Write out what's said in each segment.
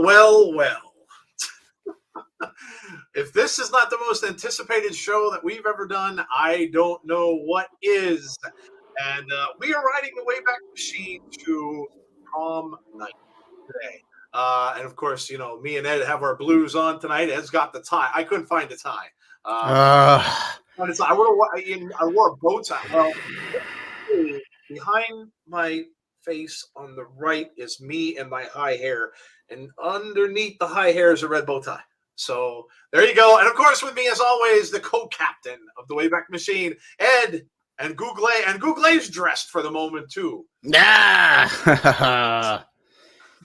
Well. If this is not the most anticipated show that we've ever done, I don't know what is. And we are riding the Wayback Machine to prom night today. And of course, me and Ed have our blues on tonight. Ed's got the tie. I couldn't find a tie. I wore a bow tie. Well, behind my face on the right is me and my high hair, and underneath the high hair is a red bow tie. So there you go. And of course, with me as always, the co-captain of the Wayback Machine, Ed, and Google. And Google's dressed for the moment too.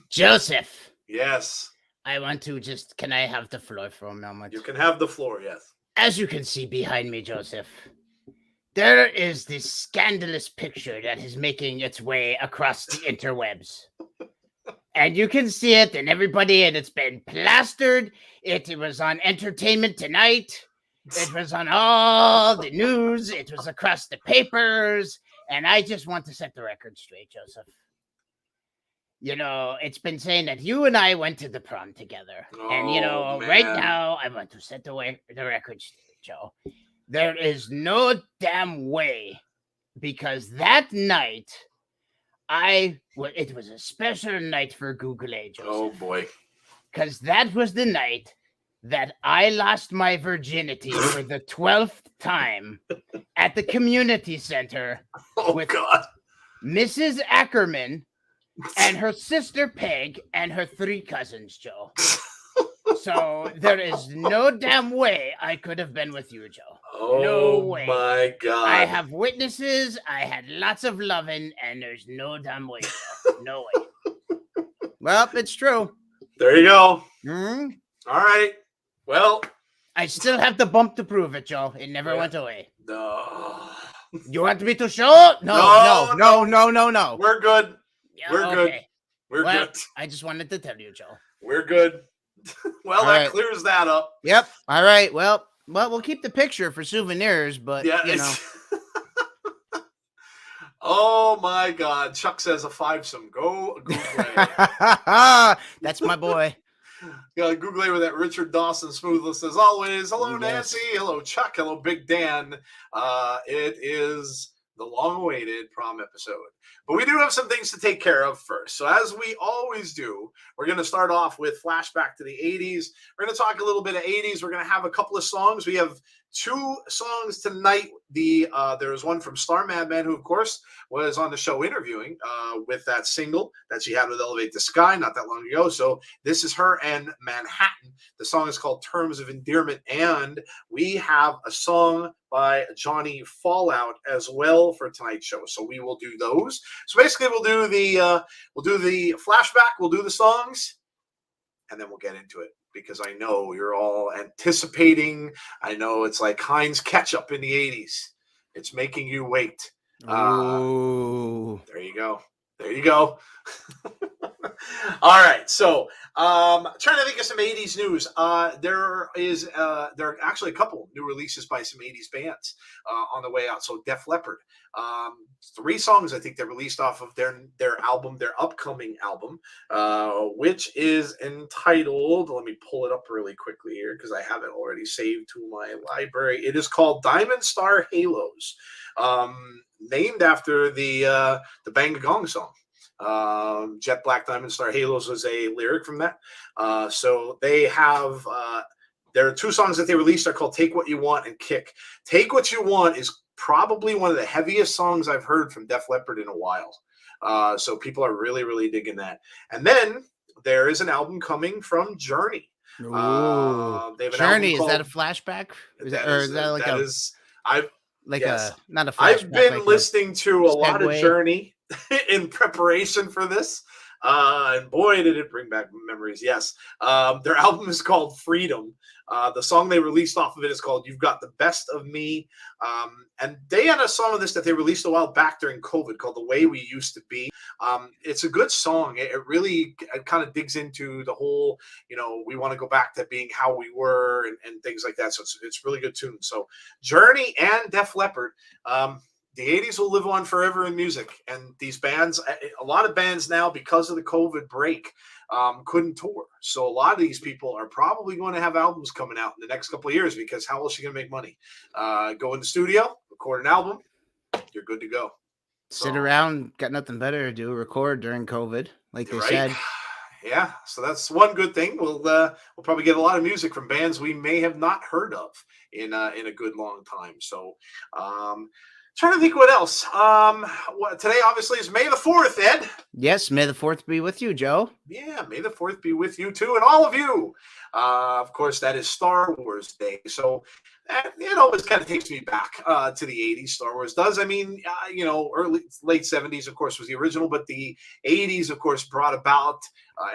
Joseph. Yes. Can I have the floor for a moment? You can have the floor, yes. As you can see behind me, Joseph, there is this scandalous picture that is making its way across the interwebs. And you can see it, and it's been plastered. It was on Entertainment Tonight. It was on all the news. It was across the papers. And I just want to set the record straight, Joseph. It's been saying that you and I went to the prom together. And, man. Right now, I want to set the record straight, Joe. There is no damn way, because that night, it was a special night for Google A, Joseph. Oh, boy. Because that was the night that I lost my virginity for the 12th time at the community center with God. Mrs. Ackerman and her sister Peg and her 3 cousins, Joe. So there is no damn way I could have been with you, Joe. No way. My God. I have witnesses. I had lots of loving, and there's no damn way, Joe. No way. Well, it's true. There you go. Mm-hmm. All right. Well, I still have the bump to prove it, Joe. It never went away. No. You want me to show? No. We're good. We're okay. good. We're good. I just wanted to tell you, Joe. We're good. Well, that clears that up. Yep. All right. Well, we'll keep the picture for souvenirs, but Oh my God. Chuck says a 5-some. Go Google. That's my boy. Google with that Richard Dawson smoothness as always. Hello, Nancy. Hello, Chuck. Hello, Big Dan. It is the long-awaited prom episode. But we do have some things to take care of first. So as we always do, we're going to start off with flashback to the 80s. We're going to talk a little bit of 80s. We're going to have a couple of songs. We have 2 songs tonight. There's one from Star Madman, who, of course, was on the show interviewing with that single that she had with Elevate the Sky not that long ago. So this is her and Manhattan. The song is called Terms of Endearment. And we have a song by Johnny Fallout as well for tonight's show. So we will do those. So basically we'll do the flashback, we'll do the songs, and then we'll get into it, because I know you're all anticipating. I know it's like Heinz ketchup in the 80s. It's making you wait. Ooh. There you go. There you go. All right. So trying to think of some 80s news. There are actually a couple new releases by some 80s bands on the way out. So Def Leppard. 3 songs I think they released off of their album, their upcoming album, which is entitled, let me pull it up really quickly here because I have it already saved to my library. It is called Diamond Star Halos, named after the Bang Gong song. Jet Black Diamond Star Halos was a lyric from that. So they have there are 2 songs that they released are called Take What You Want and Kick. Take What You Want is probably one of the heaviest songs I've heard from Def Leppard in a while. So people are really, really digging that. And then there is an album coming from Journey. They have Journey, is that a flashback? Not a flashback. I've been listening to a lot of Journey in preparation for this. And boy, did it bring back memories. Yes. Their album is called Freedom. The song they released off of it is called You've Got the Best of Me. And they had a song of this that they released a while back during COVID called The Way We Used to Be. It's a good song. It really kind of digs into the whole, we want to go back to being how we were and things like that. So it's really good tune. So Journey and Def Leppard, the 80s will live on forever in music. And these bands, a lot of bands now, because of the COVID break, couldn't tour. So a lot of these people are probably going to have albums coming out in the next couple of years, because how else are you going to make money? Go in the studio, record an album, you're good to go. Sit around, got nothing better to do, record during COVID, like they said. Yeah, so that's one good thing. We'll probably get a lot of music from bands we may have not heard of in a good long time. So trying to think what else. Today obviously is May the 4th, Ed. Yes, May the 4th be with you, Joe. Yeah, May the 4th be with you too, and all of you. Of course, that is Star Wars Day. So it always kind of takes me back to the 80s. Star Wars does. I mean, late 70s, of course, was the original, but the 80s, of course, brought about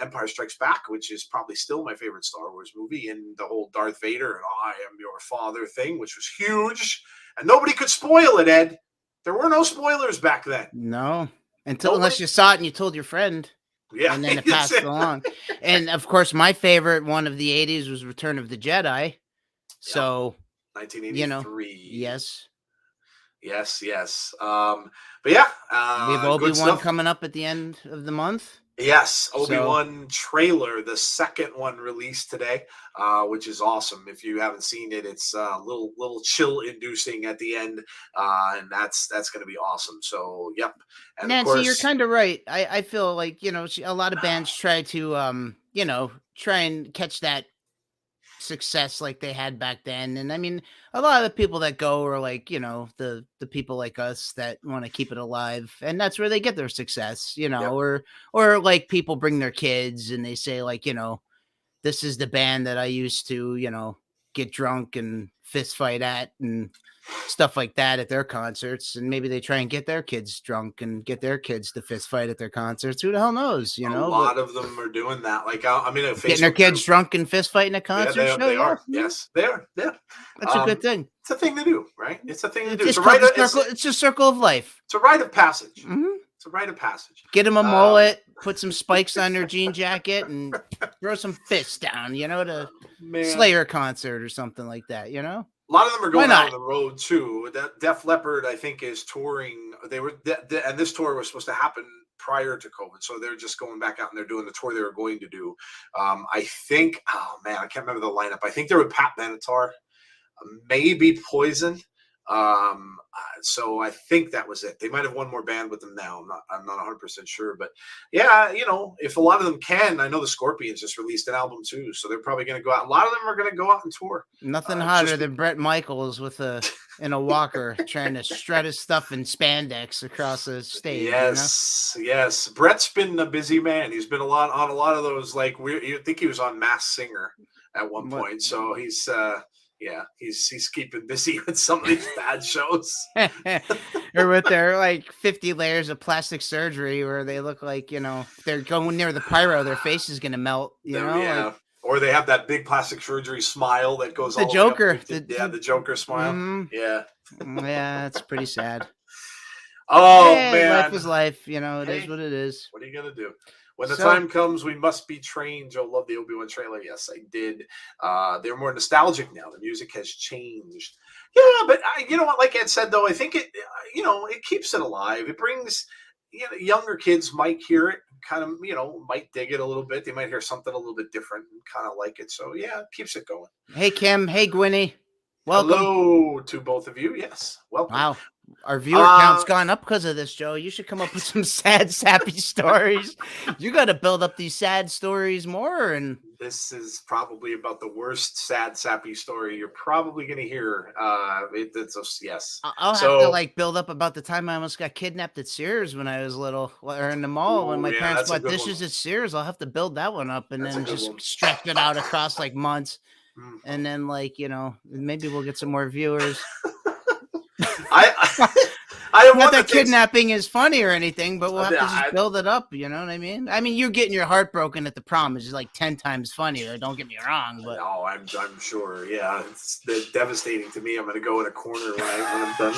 Empire Strikes Back, which is probably still my favorite Star Wars movie, and the whole Darth Vader and I am your father thing, which was huge, and nobody could spoil it, Ed. There were no spoilers back then. No, unless you saw it and you told your friend. Yeah, and then it passed along. And of course, my favorite one of the 80s was Return of the Jedi. So, 1983. Yes. But yeah, we have Obi-Wan coming up at the end of the month. Yes, Obi-Wan trailer, the second one released today, which is awesome. If you haven't seen it, it's a little chill-inducing at the end, and that's going to be awesome. So, yep. And Nancy, of course, you're kind of right. I feel like, a lot of bands try to, try and catch that success like they had back then. And I mean, a lot of the people that go are like, the people like us that want to keep it alive, and that's where they get their success, or like people bring their kids and they say like, this is the band that I used to, get drunk and fist fight at and stuff like that at their concerts, and maybe they try and get their kids drunk and get their kids to fist fight at their concerts. Who the hell knows? A lot of them are doing that. Like, I mean, getting their kids drunk and fist fighting at concerts. Yeah, they are. Yes, they are. Yeah, that's a good thing. It's a thing to do, right? It's a thing to do. It's a circle of life. It's a rite of passage. Mm-hmm. It's a rite of passage. Get them a mullet, put some spikes on their jean jacket, and throw some fists down. To Slayer concert or something like that. A lot of them are going out on the road too. Def Leppard, I think, is touring. And this tour was supposed to happen prior to COVID, so they're just going back out and they're doing the tour they were going to do. I think, I can't remember the lineup. I think they were Pat Benatar, maybe Poison. So I think that was it. They might have one more band with them now. I'm not 100% sure, but yeah, if a lot of them can, I know the Scorpions just released an album too, so they're probably going to go out. A lot of them are going to go out and tour. Nothing hotter than Bret Michaels in a walker trying to strut his stuff in spandex across the stage. Yes. Bret's been a busy man. He's been on a lot of those, like, you think he was on Masked Singer at one point, so he's he's keeping busy with some of these bad shows. Or with their like 50 layers of plastic surgery where they look like, they're going near the pyro, their face is going to melt, or they have that big plastic surgery smile that goes the all Joker. The way up. The Joker smile. Mm-hmm. Yeah, it's pretty sad. Man. Life is life. It is what it is. What are you going to do? When the time comes, we must be trained. Joe loved the Obi-Wan trailer. Yes, I did. They're more nostalgic now. The music has changed. Yeah, but you know what? Like Ed said, though, I think it, it keeps it alive. It brings, younger kids might hear it, kind of, might dig it a little bit. They might hear something a little bit different and kind of like it. So, yeah, it keeps it going. Hey, Kim. Hey, Gwynny. Welcome. Hello to both of you. Yes, welcome. Wow. Our viewer count's gone up because of this, Joe. You should come up with some sad, sappy stories. You got to build up these sad stories more. And this is probably about the worst sad, sappy story you're probably going to hear. Yes. I'll have to build up about the time I almost got kidnapped at Sears when I was little, or in the mall when my parents bought dishes at Sears. I'll have to build that one up and then just stretch it out across months. And then maybe we'll get some more viewers. I not that kidnapping is funny or anything, but we'll have to just build it up. You know what I mean? I mean, you getting your heart broken at the prom is just 10 times funnier. Don't get me wrong, but no, I'm sure. Yeah, it's devastating to me. I'm going to go in a corner when I'm done.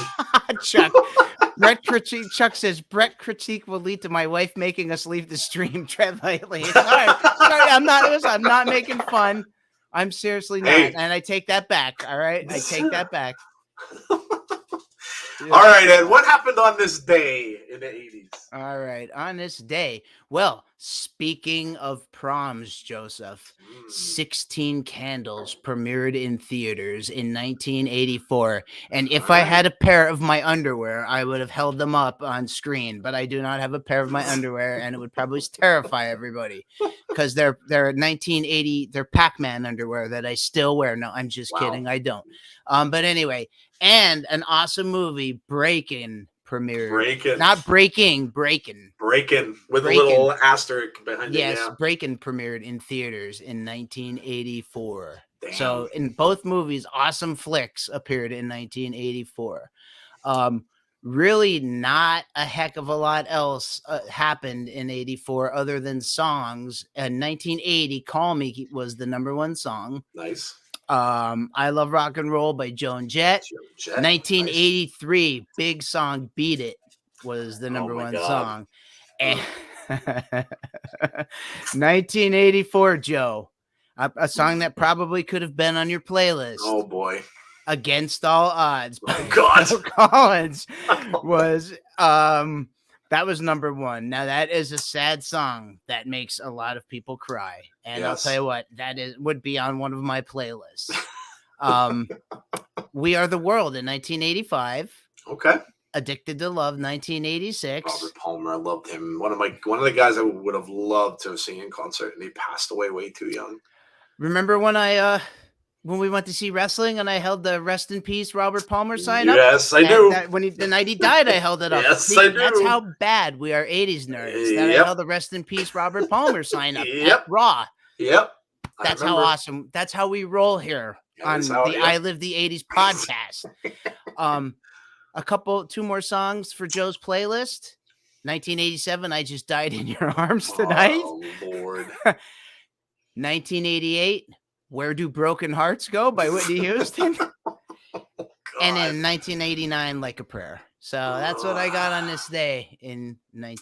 Chuck says Brett critique will lead to my wife making us leave the stream. Tread lightly. Sorry, I'm not making fun. I'm seriously not, and I take that back. All right, I take that back. All right, Ed, what happened on this day in the 80s? All right, on this day. Well, speaking of proms, Joseph, 16 Candles premiered in theaters in 1984. And if I had a pair of my underwear, I would have held them up on screen, but I do not have a pair of my underwear, and it would probably terrify everybody because they're 1980, they're Pac-Man underwear that I still wear. No, I'm just kidding. I don't. But anyway, and an awesome movie, Breakin', premiered. Not Breaking with a little asterisk behind it. Yes, Breakin' premiered in theaters in 1984. Damn. So in both movies, awesome flicks appeared in 1984. Really not a heck of a lot else happened in 84 other than songs. In 1980, Call Me was the number one song. Nice. I Love Rock and Roll by Joan Jett. 1983, nice. Big song Beat It was the number one song. And 1984, Joe, a song that probably could have been on your playlist. Oh boy. Against All Odds by Phil Collins was that was number one. Now that is a sad song that makes a lot of people cry, and I'll tell you what, would be on one of my playlists. We Are the World in 1985. Okay. Addicted to Love 1986. Robert Palmer, I loved him. One of the guys I would have loved to have seen in concert, and he passed away way too young. Remember when when we went to see wrestling and I held the Rest in Peace Robert Palmer sign up? Yes, I do. The night he died, I held it up. Yes, See, I do. That's how bad we are 80s nerds. That I held the Rest in Peace Robert Palmer sign up at Raw. Yep. That's how awesome. That's how we roll here on the I Live the 80s podcast. Two more songs for Joe's playlist. 1987, I Just Died in Your Arms Tonight. Oh, Lord. 1988, Where Do Broken Hearts Go by Whitney Houston. And in 1989, Like a Prayer. So that's what I got on this day in the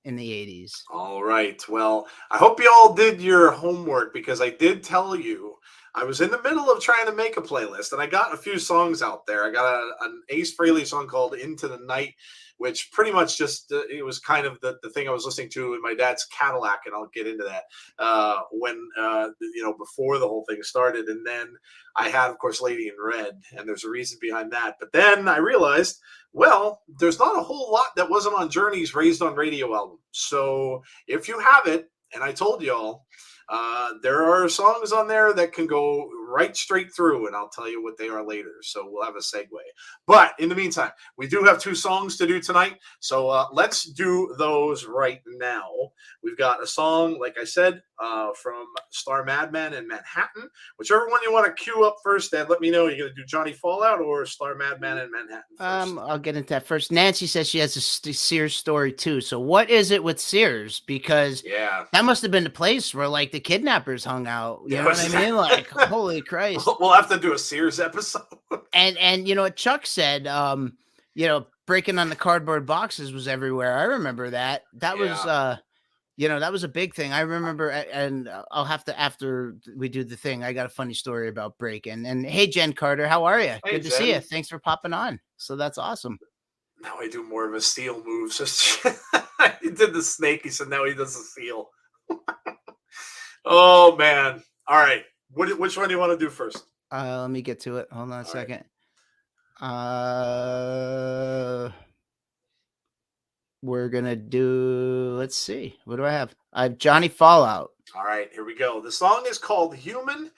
80s. All right. Well, I hope you all did your homework, because I did tell you I was in the middle of trying to make a playlist, and I got a few songs out there. I got an Ace Frehley song called Into the Night, which pretty much just, it was kind of the thing I was listening to in my dad's Cadillac, and I'll get into that before the whole thing started. And then I had, of course, Lady in Red, and there's a reason behind that. But then I realized, well, there's not a whole lot that wasn't on Journey's Raised on Radio album. So if you have it, and I told y'all, there are songs on there that can go right straight through, and I'll tell you what they are later. So we'll have a segue. But in the meantime, we do have 2 songs to do tonight. So let's do those right now. We've got a song, like I said, from Star Madman and Manhattan. Whichever one you want to cue up first, Dad, let me know. You're going to do Johnny Fallout or Star Madman and Manhattan first? I'll get into that first. Nancy says she has a Sears story too. So what is it with Sears? Because that must have been the place where like the kidnappers hung out. You know what I mean? Like, holy Christ. We'll have to do a Sears episode. And you know what Chuck said, breaking on the cardboard boxes was everywhere. I remember that. That was that was a big thing. I remember, and I'll have to, after we do the thing, I got a funny story about breaking. And hey, Jen Carter, how are you? Hey, good to see you. Thanks for popping on. So that's awesome. Now I do more of a steal move. He did the snake. He said now he does the steal. Oh man! All right, which one do you want to do first? Let me get to it. Hold on a second. We're gonna do. Let's see. What do I have? I have Johnny Fallout. All right, here we go. The song is called "Human."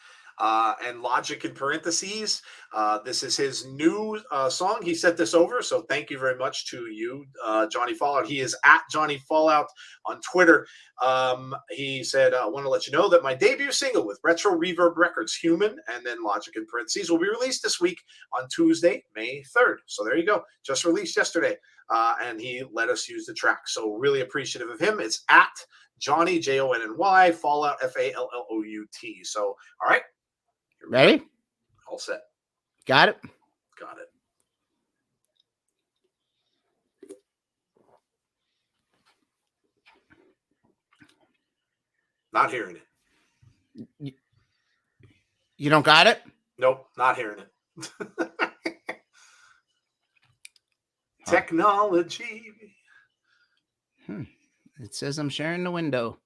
And Logic in parentheses. This is his new song. He sent this over, so thank you very much to you, Johnny Fallout. He is at Johnny Fallout on Twitter. He said, I want to let you know that my debut single with Retro Reverb Records, Human, and then Logic in parentheses, will be released this week on Tuesday, May 3rd. So there you go. Just released yesterday. And he let us use the track. So really appreciative of him. It's at Johnny, Jonny, Fallout, Fallout. So, all right. Ready? All set. Got it? Got it. Not hearing it. You don't got it? Nope, not hearing it. Technology. It says I'm sharing the window.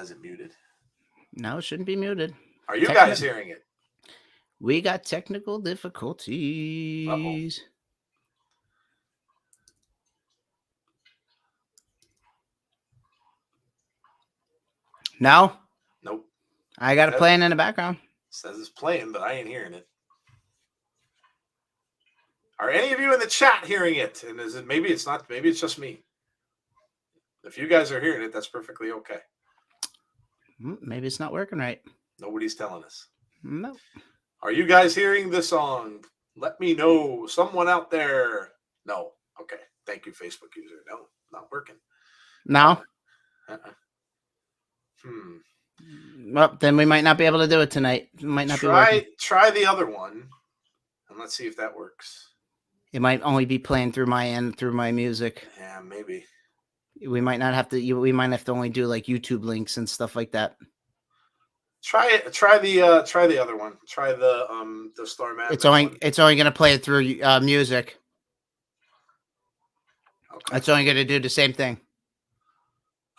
Is it muted? No, it shouldn't be muted. Are you guys hearing it? We got technical difficulties. No? Nope. I got it playing in the background. Says it's playing, but I ain't hearing it. Are any of you in the chat hearing it? And is it maybe it's not? Maybe it's just me. If you guys are hearing it, that's perfectly okay. Maybe it's not working right. Nobody's telling us. No. Are you guys hearing the song? Let me know. Someone out there. No. Okay. Thank you, Facebook user. No, not working. No. Well, then we might not be able to do it tonight. It might not be working. Try the other one, and let's see if that works. It might only be playing through my end, through my music. Yeah, maybe. We might not have to. We might have to only do like YouTube links and stuff like that. Try it. Try the other one. Try the Star Map. It's only going to play it through music. Okay. It's only going to do the same thing.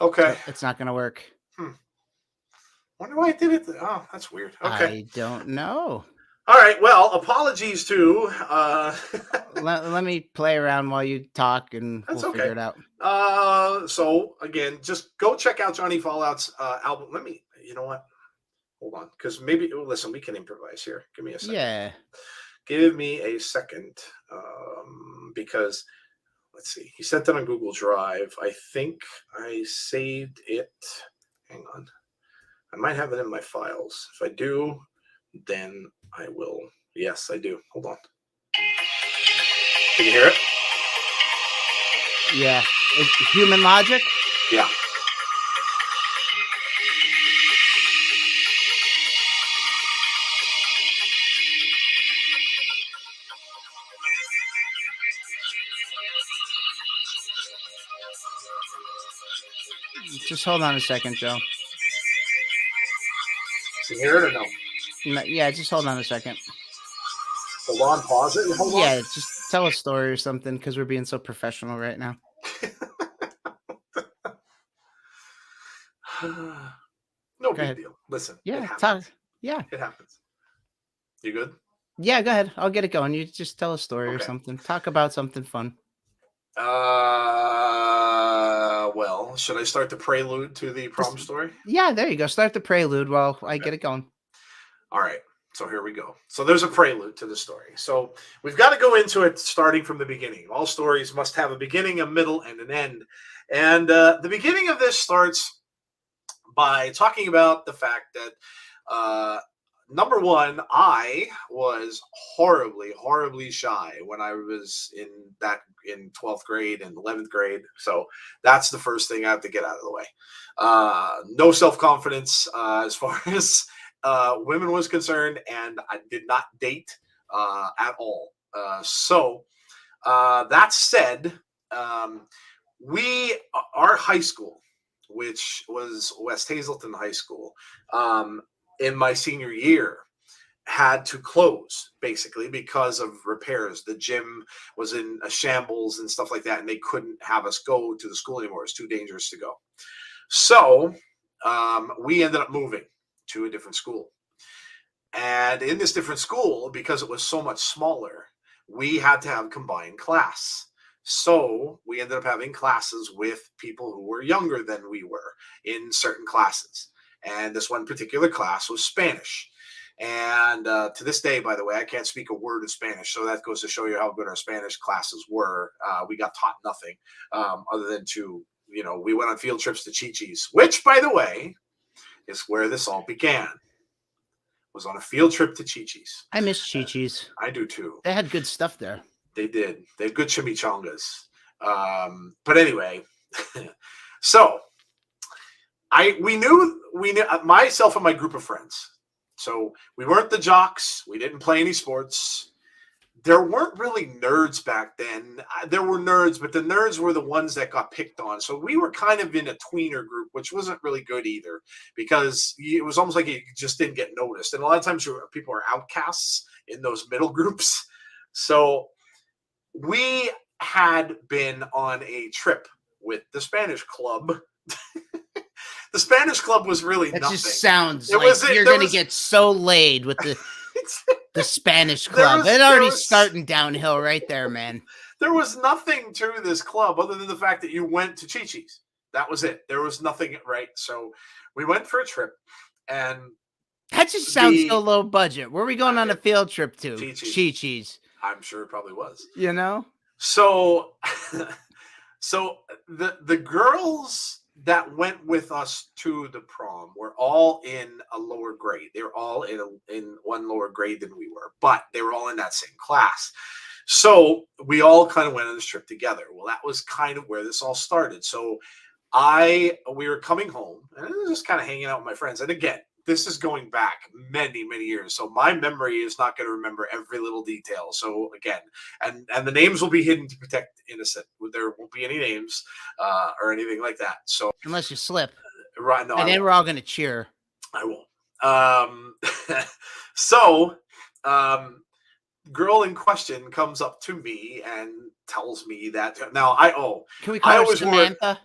Okay. So it's not going to work. Wonder why it did it. Oh, that's weird. Okay. I don't know. All right. Well, apologies to. Let me play around while you talk, and we'll figure it out. So again, just go check out Johnny Fallout's album. You know what? Hold on, because maybe listen, we can improvise here. Give me a second. Yeah. Give me a second, because let's see. He sent it on Google Drive. I think I saved it. Hang on. I might have it in my files. If I do, then I will. Yes, I do. Hold on. Can you hear it? Yeah. Human Logic? Yeah. Just hold on a second, Joe. Can you hear it or no? No, yeah, just hold on a second. Hold on, pause it. Hold on. Yeah, just tell a story or something because we're being so professional right now. No big deal. Listen. Yeah, it happens. Yeah. It happens. You good? Yeah, go ahead. I'll get it going. You just tell a story or something. Talk about something fun. Well, should I start the prelude to the prom story? Yeah, there you go. Start the prelude while I get it going. All right. So here we go. So there's a prelude to the story. So we've got to go into it starting from the beginning. All stories must have a beginning, a middle, and an end. And the beginning of this starts by talking about the fact that, number one, I was horribly, horribly shy when I was in 12th grade and 11th grade. So that's the first thing I have to get out of the way. No self-confidence as far as women was concerned, and I did not date at all. So that said, our high school, which was West Hazelton High School, in my senior year, had to close basically because of repairs. The gym was in a shambles and stuff like that, and they couldn't have us go to the school anymore. It's too dangerous to go. So we ended up moving to a different school. And in this different school, because it was so much smaller, we had to have combined class. So we ended up having classes with people who were younger than we were in certain classes. And this one particular class was Spanish. And to this day, by the way, I can't speak a word of Spanish. So that goes to show you how good our Spanish classes were. We got taught nothing other than we went on field trips to Chi-Chi's, which, by the way, is where this all began. Was on a field trip to Chi-Chi's. I miss Chi-Chi's. I do too. They had good stuff there. They did. They had good chimichangas. But anyway, so we knew myself and my group of friends. So we weren't the jocks. We didn't play any sports. There weren't really nerds back then. There were nerds, but the nerds were the ones that got picked on. So we were kind of in a tweener group, which wasn't really good either, because it was almost like you just didn't get noticed. And a lot of times people are outcasts in those middle groups. So we had been on a trip with the Spanish club. The Spanish club was really That nothing. just sounds It like was- you're there gonna was- get so laid with the Spanish There club. was- It's there already was- starting downhill right there, man. There was nothing to this club other than the fact that you went to Chi-Chi's. That was it. There was nothing, right? So we went for a trip, and That just sounds The- so low budget. Where are we going on a field trip to? Chi-Chi's. Chi-Chi's. I'm sure it probably was. You know? So, so the girls that went with us to the prom were all in a lower grade. They were all in one lower grade than we were, but they were all in that same class. So we all kind of went on this trip together. Well, that was kind of where this all started. So we were coming home and I was just kind of hanging out with my friends. And again, this is going back many, many years. So my memory is not going to remember every little detail. So again, and the names will be hidden to protect innocent. There won't be any names or anything like that. So Unless you slip. right, no, And then we're all gonna cheer. I won't. So girl in question comes up to me and tells me that now Can we call her always wore- Samantha?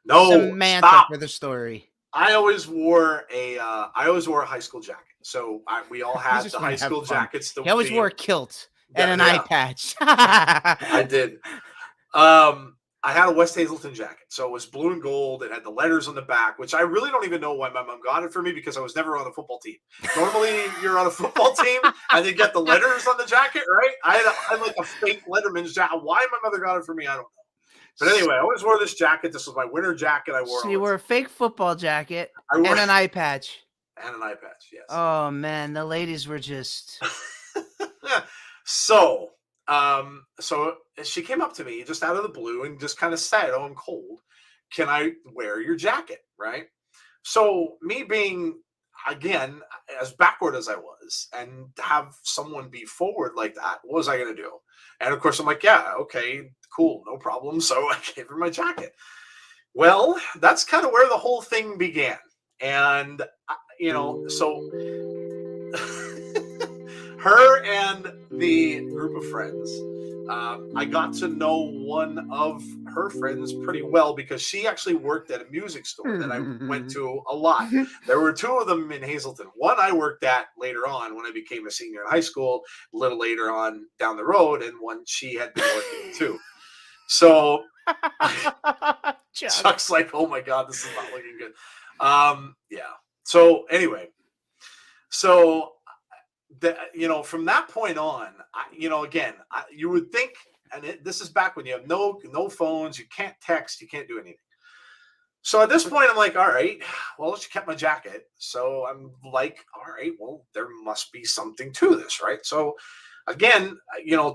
no, Samantha stop. for the story. I always wore a high school jacket. So we all had just the wanna high have school fun. jackets. He always wore a kilt and Yeah, an yeah. eye patch. I did. I had a West Hazelton jacket. So it was blue and gold. It had the letters on the back, which I really don't even know why my mom got it for me because I was never on a football team. Normally, you're on a football team and they get the letters on the jacket, right? I had like a fake Letterman's jacket. Why my mother got it for me, I don't know. But anyway, I always wore this jacket. This was my winter jacket. I wore. So you wore a fake football jacket I wore and an eye patch. and an eye patch. Yes. Oh man, the ladies were just So she came up to me just out of the blue and just kind of said, "Oh, I'm cold. Can I wear your jacket?" Right. So me being again as backward as I was, and have someone be forward like that, what was I going to do? And of course, I'm like, "Yeah, okay, cool, no problem." So I gave her my jacket. Well, that's kind of where the whole thing began, and so. Her and the group of friends, I got to know one of her friends pretty well because she actually worked at a music store that I went to a lot. There were two of them in Hazelton. One I worked at later on when I became a senior in high school, a little later on down the road, and one she had been working too. So Chuck's like, "Oh my God, this is not looking good." Yeah. So anyway, so from that point on, you would think, and this is back when you have no phones, you can't text, you can't do anything. So at this point, I'm like, all right, well, she kept my jacket. So I'm like, all right, well, there must be something to this, right? So again,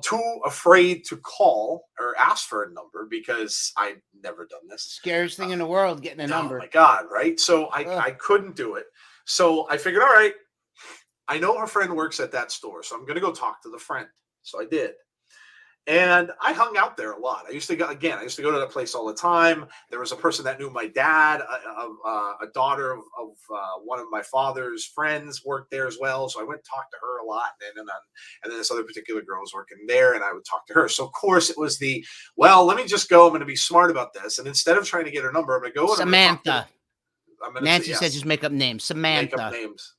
too afraid to call or ask for a number because I've never done this. Scariest thing in the world, getting a number. Oh my God, right? So I couldn't do it. So I figured, all right, I know her friend works at that store, so I'm going to go talk to the friend. So I did. And I hung out there a lot. I used to go to that place all the time. There was a person that knew my dad, a daughter of one of my father's friends worked there as well. So I went and talked to her a lot. And then this other particular girl was working there, and I would talk to her. So, of course, it was let me just go. I'm going to be smart about this. And instead of trying to get her number, I'm going to go. Samantha. Nancy yes. said just make up names. Samantha. Make up names.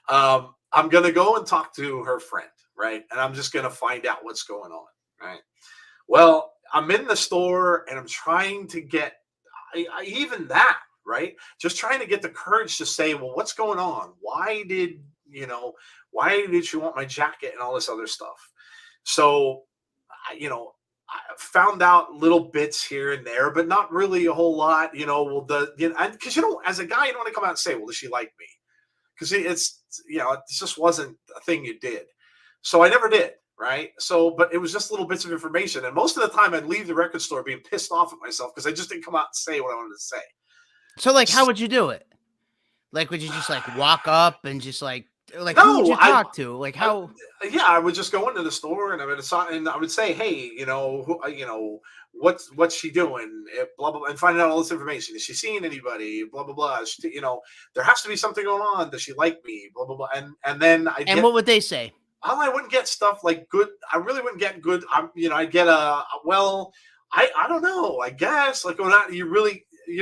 I'm going to go and talk to her friend, right? And I'm just going to find out what's going on, right? Well, I'm in the store and I'm trying to get even that, right? Just trying to get the courage to say, well, what's going on? Why did she want my jacket and all this other stuff? So, I found out little bits here and there, but not really a whole lot, because as a guy, you don't want to come out and say, well, does she like me? Because it just wasn't a thing you did. So I never did, right? So, but it was just little bits of information. And most of the time I'd leave the record store being pissed off at myself because I just didn't come out and say what I wanted to say. So, how would you do it? Would you just, walk up and just, who would you talk to? How? I would just go into the store and I would say, hey, what's she doing? Blah, blah, blah, and finding out all this information. Is she seeing anybody? Blah, blah, blah. There has to be something going on. Does she like me? Blah, blah, blah. And then what would they say? I wouldn't get stuff like good. I really wouldn't get good. I'd get I don't know. I guess like you're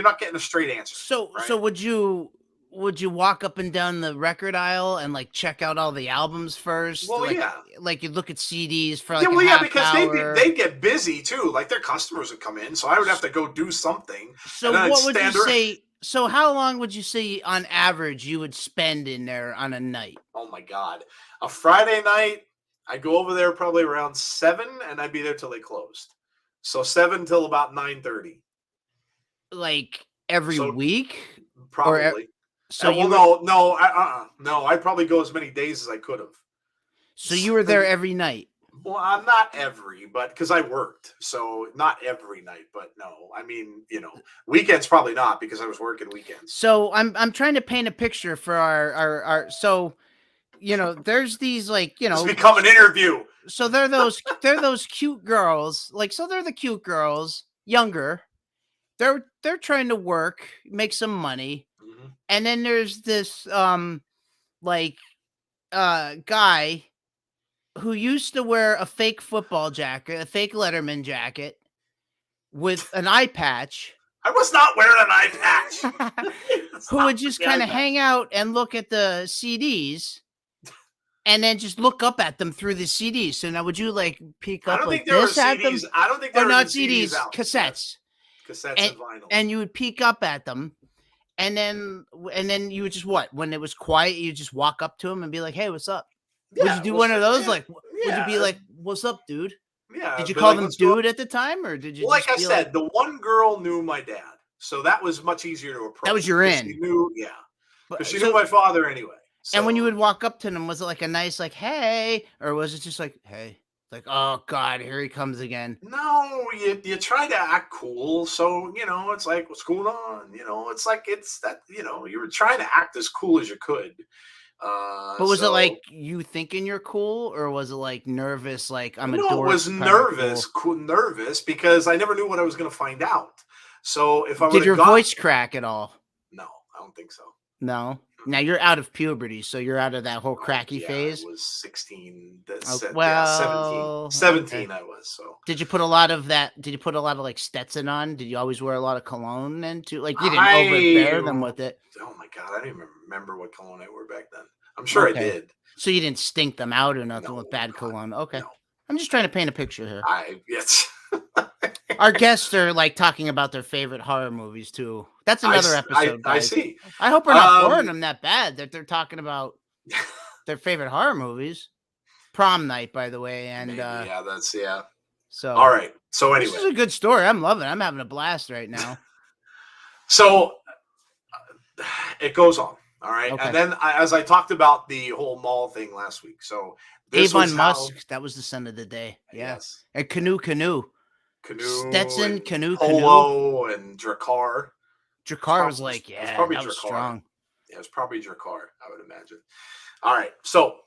not getting a straight answer, So right? so would you walk up and down the record aisle and like check out all the albums first? Well, yeah. Like you look at CDs for Yeah, like a well, yeah, half because hour. they get busy too. Like their customers would come in, so I would have to go do something, So and then I'd what would you stand around. say? So how long would you say on average you would spend in there on a night? Oh my god, a Friday night, I go over there probably around 7, and I'd be there till they closed. So 7 till about 9:30. Like every So week, or probably. so you Well, were no. I'd probably go as many days as I could have. so you were there every night. Well, I'm not every, but because I worked, so not every night. But no, I mean, weekends probably not because I was working weekends. So I'm trying to paint a picture for our so there's these like It's become an interview. so they're those cute girls, like, so they're the cute girls, younger. They're trying to work, make some money. Mhm. And then there's this like guy who used to wear a fake football jacket, a fake Letterman jacket with an eye patch, I was not wearing an eye patch. It's who not would just the eye kind of patch. hang out and look at the CDs and then just look up at them through the CDs. So now would you like peek I up don't think like there were this at them? CDs. I don't think Or there were not even CDs CDs, out. cassettes. Cassettes And and vinyl. and you would peek up at them, and then you would just what? When it was quiet, you just walk up to him and be like, "Hey, what's up?" Would you do one of those? Like, would you be like, "What's up, dude?" Yeah. Did you But call like, them let's go. dude at the time, or did you Well, like just I be like, said, the one girl knew my dad, so that was much easier to approach. that was your because She in? knew, yeah, because But she knew my father anyway. and when you So would walk up to them, was it like a nice like, "Hey," or was it just like, "Hey"? Like, "Oh God, here he comes again." no, you try to act cool. So it's like, what's going on? It's like it's that you were trying to act as cool as you could. But was it So like you thinking you're cool, or was it like nervous, like I'm a no, it dork was kind of nervous, cool? nervous because I never knew what I was going to find out. So if I would Did have your got voice crack at all? no, I don't think so. No. Now you're out of puberty, so you're out of that whole cracky Yeah, I phase. was 16. Oh, Yeah, 17. well, okay. 17 I was. So Did you put a lot of that? Did you put a lot of like Stetson on? Did you always wear a lot of cologne then too? Like you didn't I overbear them with it. oh my god, I don't even remember what cologne I wore back then. I'm sure I Okay. did. So you didn't stink them out or nothing No, with bad God, cologne. Okay. no. I'm just trying to paint a picture here. I yes. Our guests are like talking about their favorite horror movies too. That's another episode, I guys. see. I hope we're not boring Um them that bad that they're talking about their favorite horror movies. Prom night, by the way, and maybe yeah, that's yeah. so All right. So this anyway, is a good story. I'm loving it. I'm having a blast right now. so it goes on. All right. Okay. And then as I talked about the whole mall thing last week. So this Avon was how Musk, that was the son of the day. Yeah. yes. And Canoe. Canoe Stetson, and Canoe. Polo and Drakkar. Drakkar was like, It was yeah, probably that was Drakkar. strong. Yeah, it was probably Drakkar, I would imagine. All right. So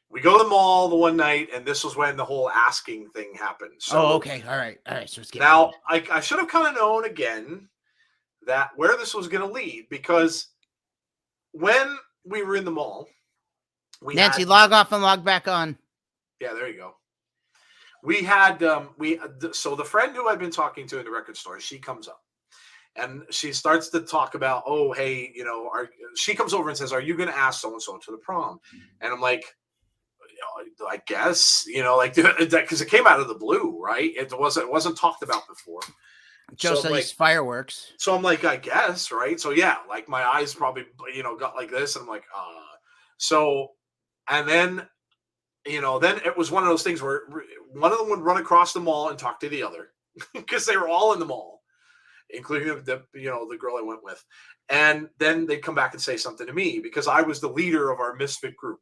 we go to the mall the one night, and this was when the whole asking thing happened. So Oh, okay. All right. So it's getting now good. I should have kind of known again that where this was going to lead because when we were in the mall, Nancy, log off and log back on. Yeah, there you go. We had so the friend who I've been talking to in the record store, she comes up and she starts to talk about, oh, hey, she comes over and says, are you going to ask so and so to the prom? And I'm like, I guess, like because it came out of the blue, right? It wasn't talked about before. Joe So says like, fireworks. So I'm like, I guess, right? So yeah, like my eyes probably, got like this, and I'm like, so, and then, then it was one of those things where one of them would run across the mall and talk to the other because they were all in the mall, including the girl I went with, and then they'd come back and say something to me because I was the leader of our misfit group.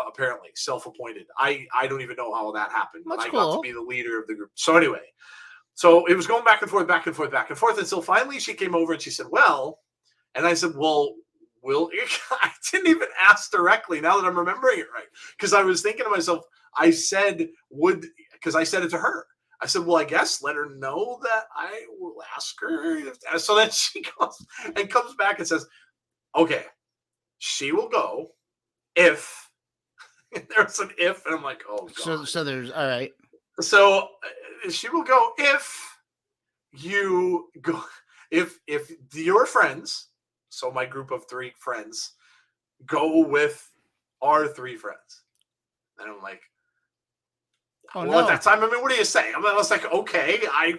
Apparently self-appointed. I don't even know how that happened, but I got to be the leader of the group. So anyway, so it was going back and forth until finally she came over and she said, well, and I said, well, I didn't even ask directly now that I'm remembering it right. Because I was thinking to myself, I said it to her. I said, well, I guess let her know that I will ask her. So then she goes and comes back and says, okay, she will go if There's an if, and I'm like, oh god. So there's all right. So she will go if you go if your friends, so my group of 3 friends, go with our 3 friends. And I'm like, Oh well, at no. that time, I mean, what do you say? I was like, okay, I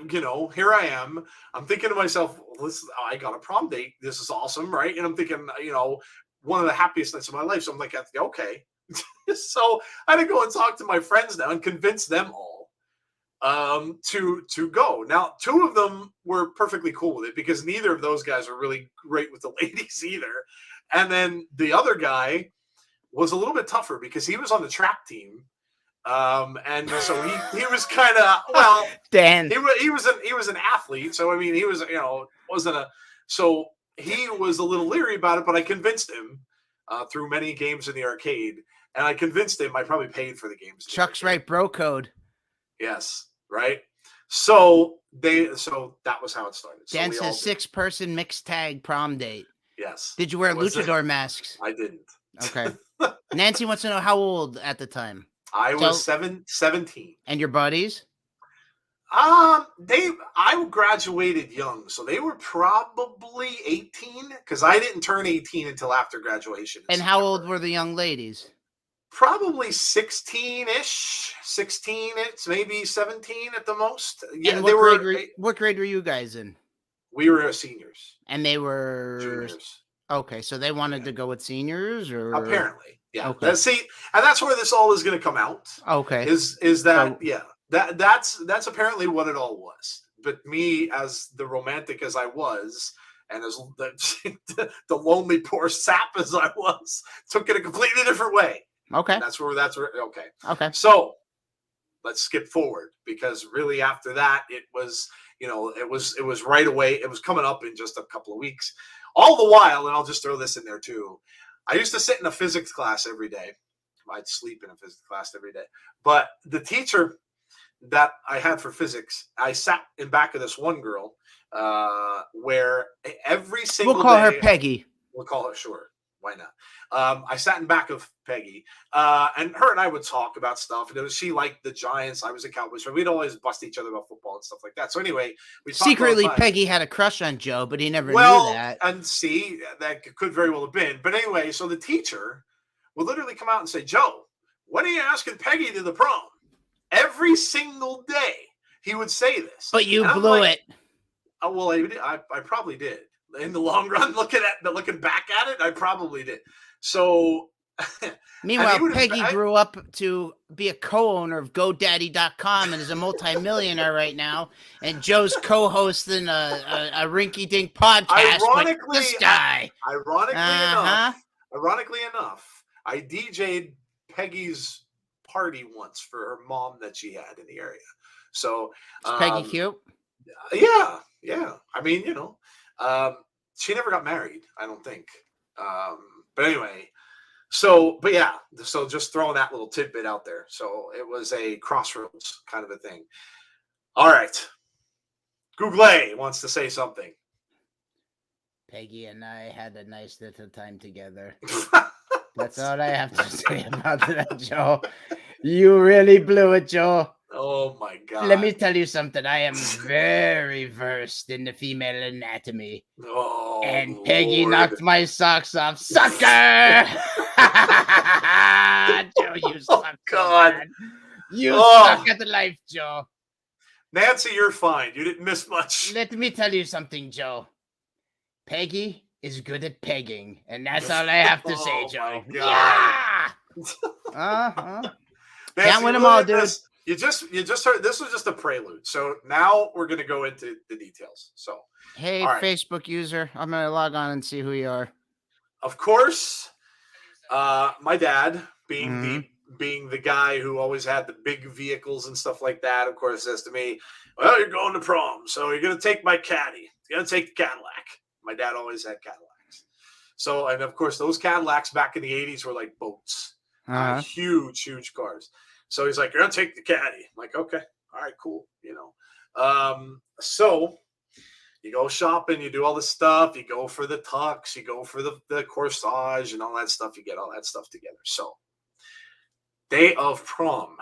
here I am. I'm thinking to myself, listen, I got a prom date. This is awesome, right? And I'm thinking, one of the happiest nights of my life. So I'm like, okay. So I had to go and talk to my friends now and convince them all to go. Now, 2 of them were perfectly cool with it because neither of those guys are really great with the ladies either. And then the other guy was a little bit tougher because he was on the track team. And so he was kind of, well, Dan. he was an athlete. So, I mean, he was, so he was a little leery about it, but I convinced him through many games in the arcade. And I convinced him, I probably paid for the games. Chuck's right, bro code. Yes. Right. So that was how it started. Dan so says 6-person mixed tag prom date. Yes. Did you wear luchador masks? I didn't. Okay. Nancy wants to know how old at the time. I was 17. And your buddies? I graduated young, so they were probably 18 because I didn't turn 18 until after graduation. And how old were the young ladies? Probably 16-ish, 16, it's maybe 17 at the most. Yeah, and what grade were you guys in? We were seniors. And they were juniors. Okay, so they wanted to go with seniors, or apparently, yeah. Okay. And that's where this all is going to come out. Okay, is that that's apparently what it all was. But me, as the romantic as I was, and as the lonely poor sap as I was, took it a completely different way. Okay, and that's where okay. Okay, so let's skip forward because really after that it was it was right away. It was coming up in just a couple of weeks. All the while, and I'll just throw this in there too, I used to sit in a physics class every day. I'd sleep in a physics class every day. But the teacher that I had for physics, I sat in back of this one girl where every single we'll call day, her Peggy. We'll call her, sure. Why not? I sat in back of Peggy, and her and I would talk about stuff. And she liked the Giants. I was a Cowboys fan. We'd always bust each other about football and stuff like that. So anyway, we secretly Peggy had a crush on Joe, but he never knew that. And see, that could very well have been. But anyway, so the teacher would literally come out and say, "Joe, when are you asking Peggy to the prom?" Every single day, he would say this. But you blew it. Oh, well, I probably did. In the long run, looking back at it, I probably did. So, meanwhile, Peggy grew up to be a co-owner of GoDaddy.com and is a multimillionaire right now. And Joe's co-hosting a rinky-dink podcast. Ironically, with this guy. Ironically enough, I DJ'd Peggy's party once for her mom that she had in the area. So, is Peggy cute? Yeah. I mean, she never got married, I don't think. But anyway, so just throwing that little tidbit out there. So it was a crossroads kind of a thing. All right. Google wants to say something. Peggy and I had a nice little time together. That's all I have to say about that, Joe. You really blew it, Joe. Oh my God. Let me tell you something. I am very versed in the female anatomy. Oh, and Peggy knocked my socks off. Sucker! Joe, you suck. God. You suck at life, Joe. Nancy, you're fine. You didn't miss much. Let me tell you something, Joe. Peggy is good at pegging, and that's all I have to say, Joe. Yeah! Can't win them all, dude. You just heard, this was just a prelude. So now we're going to go into the details. So, hey, right. Facebook user, I'm going to log on and see who you are. Of course, my dad being the guy who always had the big vehicles and stuff like that, of course, says to me, "Well, you're going to prom, so you're going to take my caddy. You're going to take the Cadillac." My dad always had Cadillacs. So, and of course, those Cadillacs back in the 80s were like boats. Huge cars. So he's like, "You're going to take the caddy." I'm like, "Okay. All right, cool." So you go shopping, you do all this stuff. You go for the tux, you go for the corsage and all that stuff. You get all that stuff together. So Day of prom.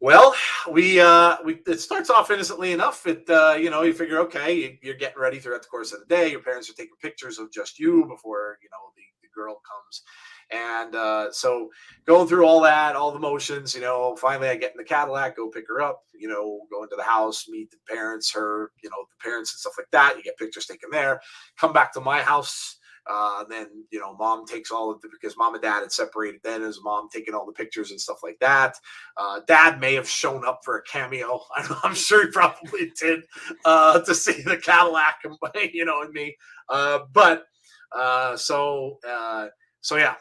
Well, we it starts off innocently enough. You figure, okay, you're getting ready throughout the course of the day. Your parents are taking pictures of just you before the girl comes, and so going through all that, all the motions. Finally I get in the Cadillac, go pick her up. Go into the house, meet the parents, the parents and stuff like that. You get pictures taken there. Come back to my house. Then mom takes all of the, because mom and dad had separated then, as mom taking all the pictures and stuff like that. Dad may have shown up for a cameo. I'm sure he probably did, to see the Cadillac and me. So yeah,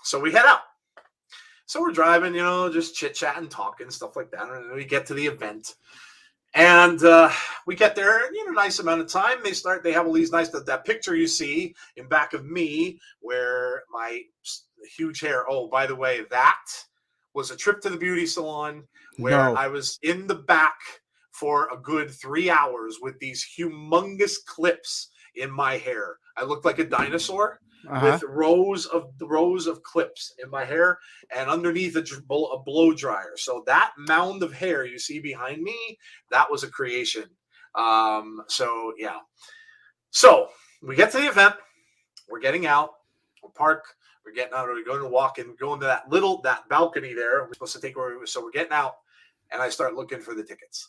so we head out. So we're driving, just chit chatting, talking, stuff like that. And then we get to the event. And we get there in a nice amount of time. They have all these nice, that picture you see in back of me where my huge hair. Oh, by the way, that was a trip to the beauty salon where I was in the back for a good 3 hours with these humongous clips in my hair. I looked like a dinosaur. With rows of clips in my hair, and underneath a blow dryer. So that mound of hair you see behind me, that was a creation. So yeah. So we get to the event. We're getting out. We'll park. We're getting out. We're going to walk in. Going to that balcony there. We're supposed to take where we were. So we're getting out, and I start looking for the tickets.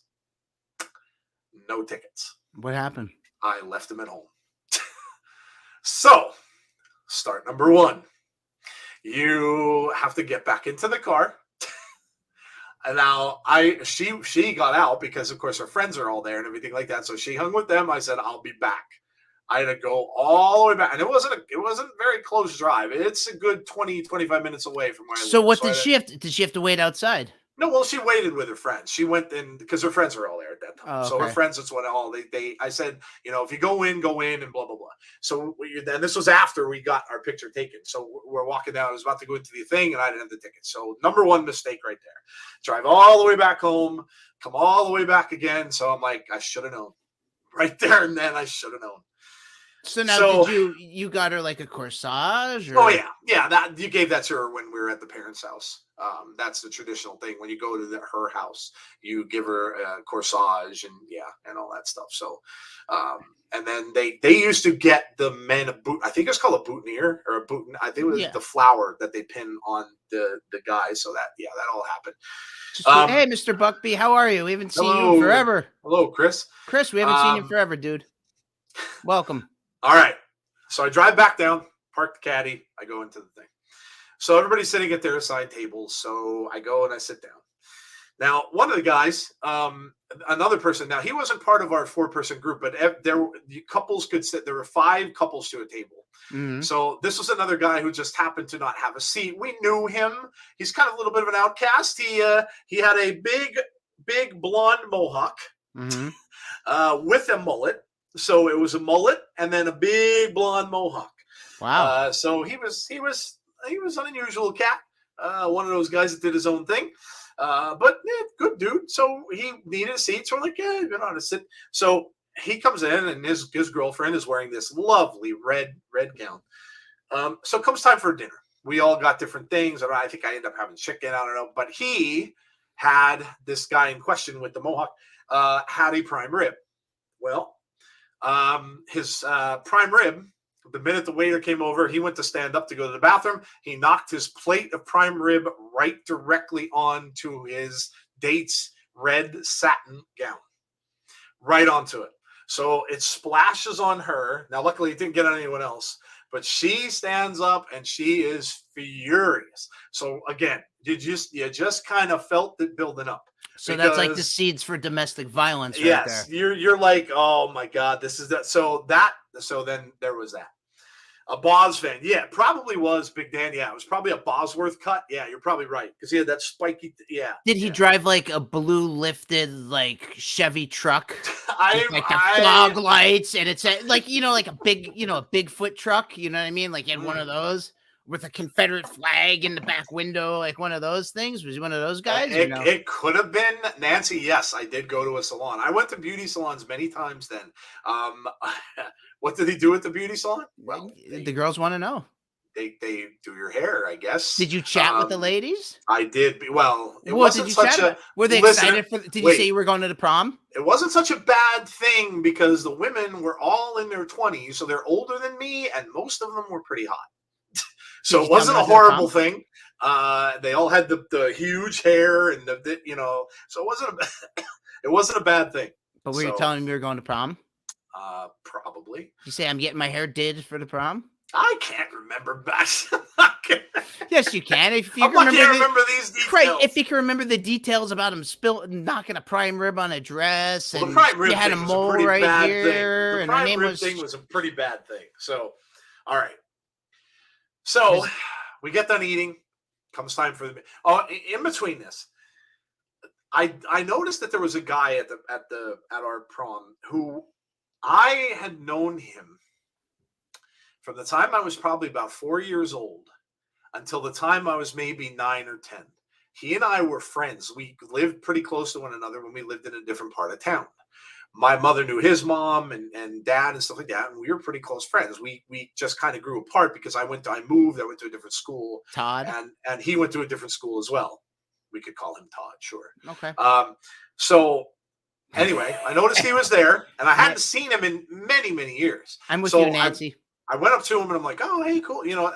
No tickets. What happened? I left them at home. So. Start number one. You have to get back into the car. And now she got out because of course her friends are all there and everything like that. So she hung with them. I said, I'll be back. I had to go all the way back. And it wasn't a very close drive. It's a good 20-25 minutes away from where I live. So what did she have to wait outside? No, well, she waited with her friends. She went in because her friends were all there at that time. Oh, okay. So her friends, that's what all I said, if you go in, and blah, blah, blah. So then this was after we got our picture taken. So we're walking down. I was about to go into the thing and I didn't have the ticket. So number one mistake right there. Drive all the way back home, come all the way back again. So I'm like, I should have known. Right there and then I should have known. So now, did you got her like a corsage? Or? Oh yeah, that you gave that to her when we were at the parents' house. That's the traditional thing. When you go to her house, you give her a corsage and all that stuff. So, and then they used to get the men a boot. I think it's called a boutonniere or a bouton. I think it was the flower that they pin on the guy. So that all happened. Hey, Mr. Buckby, how are you? We haven't seen you in forever. Hello, Chris. Chris, we haven't seen you forever, dude. Welcome. All right. So I drive back down, park the caddy. I go into the thing. So everybody's sitting at their assigned tables. So I go and I sit down. Now, one of the guys, another person, now he wasn't part of our 4-person group, but couples could sit. There were 5 couples to a table. Mm-hmm. So this was another guy who just happened to not have a seat. We knew him. He's kind of a little bit of an outcast. He had a big blonde mohawk with a mullet. So it was a mullet and then a big blonde mohawk. Wow. So he was an unusual cat. One of those guys that did his own thing. But good dude. So he needed a seat. So we're like, yeah, you're not a sit. So he comes in and his girlfriend is wearing this lovely red gown. So it comes time for dinner. We all got different things. I think I ended up having chicken. I don't know. But he had, this guy in question with the mohawk, had a prime rib. Well, his prime rib, the minute the waiter came over, he went to stand up to go to the bathroom. He knocked his plate of prime rib right directly onto his date's red satin gown. Right onto it. So it splashes on her. Now, luckily, it didn't get on anyone else. But she stands up and she is furious. So again, you just kind of felt it building up. So that's like the seeds for domestic violence, right? Yes, there. You're like, oh my God, this is that. So then there was that. A Boz fan. Yeah, it probably was Big Dan. Yeah, it was probably a Bosworth cut. Yeah, you're probably right. Because he had that spiky, Did he drive like a blue lifted like Chevy truck? Like the fog lights and it's like, like a big, a Bigfoot truck, you know what I mean? Like he had one of those with a Confederate flag in the back window, like one of those things. Was he one of those guys? It could have been Nancy. Yes, I did go to a salon. I went to beauty salons many times then. What did he do at the beauty salon? Well, the girls want to know. they do your hair, I guess. Did you chat with the ladies? I did. Well, it What did wasn't you such chat a. about? Were they Listen, excited for? Did you wait. say you were going to the prom? It wasn't such a bad thing because the women were all in their 20s, so they're older than me, and most of them were pretty hot. So it wasn't a horrible thing. They all had the huge hair and the so it wasn't a bad thing. But were you telling them you were going to prom? Probably. You say I'm getting my hair did for the prom? I can't remember back. Yes, you can. If you I can can't remember these details. Right, if you can remember the details about him knocking a prime rib on a dress, well, and the prime rib you had a thing was mole a pretty right bad here, thing. The and her prime name rib was thing was a pretty bad thing. So, all right. So we get done eating. Comes time for the. Oh, in between this, I noticed that there was a guy at our prom who I had known him from the time I was probably about 4 years old until the time I was maybe 9 or 10. He and I were friends. We lived pretty close to one another when we lived in a different part of town. My mother knew his mom and dad and stuff like that, and we were pretty close friends. We just kind of grew apart because I went to a different school. Todd, and he went to a different school as well. We could call him Todd, sure. Okay. So anyway, I noticed he was there, and I hadn't seen him in many, many years. I'm with you, Nancy. I went up to him and I'm like, oh, hey, cool. You know,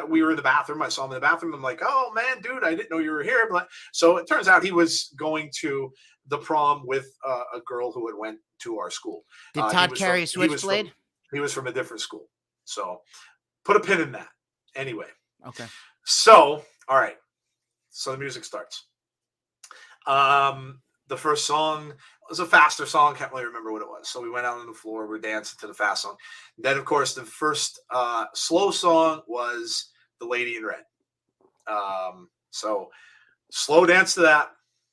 we were in the bathroom. I saw him in the bathroom. I'm like, oh, man, dude, I didn't know you were here. But so it turns out he was going to the prom with a girl who had went to our school. Did Todd carry a switchblade? He was from a different school. So put a pin in that. Anyway. Okay. So, all right. So the music starts. The first song was a faster song. Can't really remember what it was. So we went out on the floor. We're dancing to the fast song. Then, of course, the first slow song was The Lady in Red. So slow dance to that.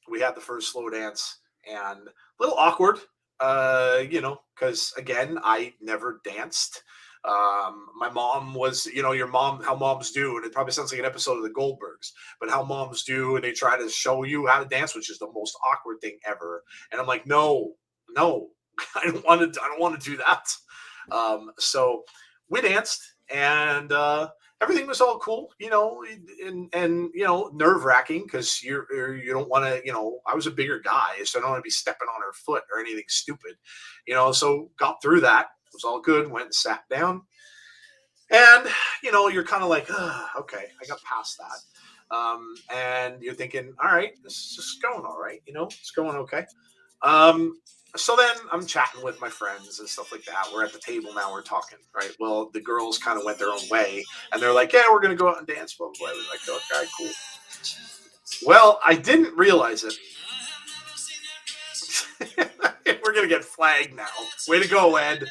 We had the first slow dance, and a little awkward, because, again, I never danced. My mom was, how moms do, and it probably sounds like an episode of the Goldbergs, but how moms do, and they try to show you how to dance, which is the most awkward thing ever. And I'm like, no, I don't want to do that. So we danced, and everything was all cool, and nerve wracking because you don't want to, I was a bigger guy, so I don't want to be stepping on her foot or anything stupid, so got through that. It was all good. Went and sat down, and you're kind of like, okay, I got past that, and you're thinking, all right, this is just going all right, it's going okay. So then I'm chatting with my friends and stuff like that. We're at the table now. We're talking, right? Well, the girls kind of went their own way, and they're like, yeah, we're gonna go out and dance. Blah blah blah. We're like, okay, cool. Well, I didn't realize it. We're gonna get flagged now. Way to go, Ed.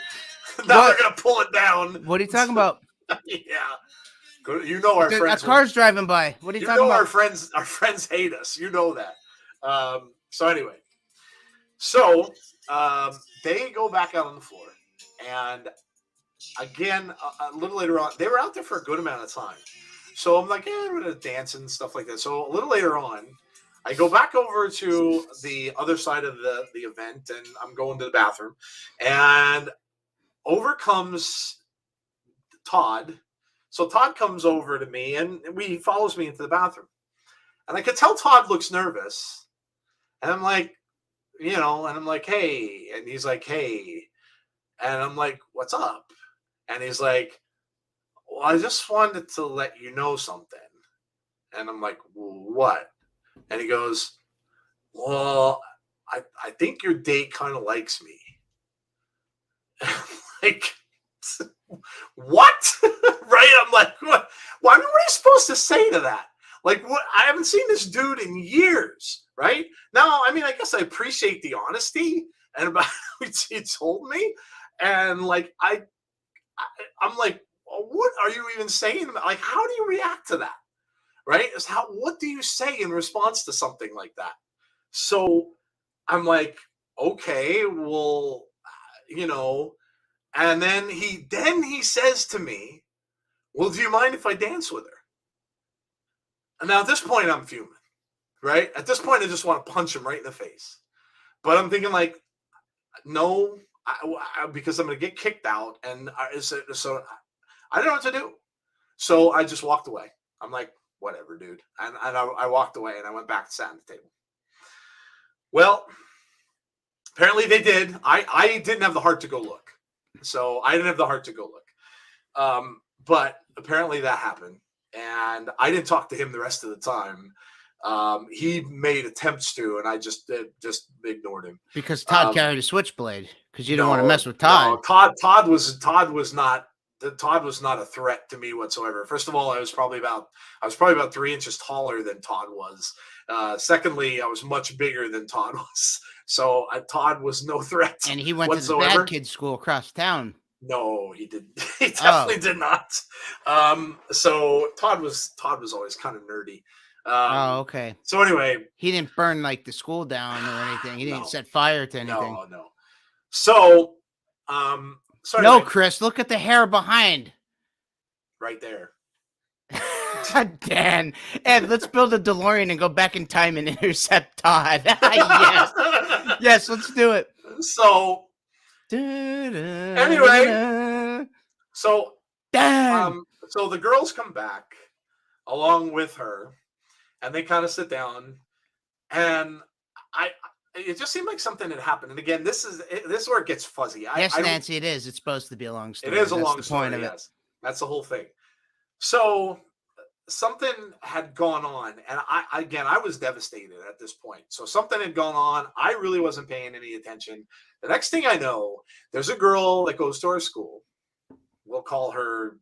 Now they're gonna pull it down. What are you talking about? Yeah, our friends. A car's driving by. What are you talking about? Our friends hate us. You know that. So anyway, they go back out on the floor, and again, a little later on, they were out there for a good amount of time. So I'm like, yeah, we're gonna dance and stuff like that. So a little later on, I go back over to the other side of the event, and I'm going to the bathroom, and over comes Todd. So Todd comes over to me, and he follows me into the bathroom. And I could tell Todd looks nervous. And I'm like, hey. And he's like, hey. And I'm like, what's up? And he's like, well, I just wanted to let you know something. And I'm like, well, what? And he goes, well, I think your date kind of likes me. Like, what? Right? I'm like, what? Well, I mean, what are you supposed to say to that? Like, what? I haven't seen this dude in years, right? Now, I mean, I guess I appreciate the honesty and about what he told me. And like, I'm like, well, what are you even saying about? Like, how do you react to that? Right? What do you say in response to something like that? So I'm like, okay, well, and then he says to me, well, do you mind if I dance with her? And now at this point, I'm fuming, right? At this point, I just want to punch him right in the face. But I'm thinking like, no, because I'm going to get kicked out. And so I don't know what to do. So I just walked away. I'm like, whatever, dude. And I walked away and I went back and sat at the table. Well, apparently they did. I didn't have the heart to go look. So I didn't have the heart to go look. But apparently that happened. And I didn't talk to him the rest of the time. He made attempts to, and I just ignored him. Because Todd carried a switchblade. Because you don't want to mess with Todd. No, Todd was not a threat to me whatsoever. First of all, I was probably about 3 inches taller than Todd was. Secondly, I was much bigger than Todd was. So Todd was no threat. And he went whatsoever. to the bad kids school across town. No, he didn't. He definitely did not. So Todd was always kind of nerdy. Okay. So anyway, he didn't burn like the school down or anything. He didn't set fire to anything. No. So, no, Chris, look at the hair behind. Right there. Dan, Ed, let's build a DeLorean and go back in time and intercept Todd. Yes, let's do it. So, anyway, so the girls come back along with her, and they kind of sit down, and it just seemed like something had happened. And again, this is where it gets fuzzy. Yes, Nancy, it is. It's supposed to be a long story. It is a long story. Point of yes, that's the whole thing. So something had gone on, and I was devastated at this point. So something had gone on. I really wasn't paying any attention. The next thing I know, there's a girl that goes to our school. We'll call her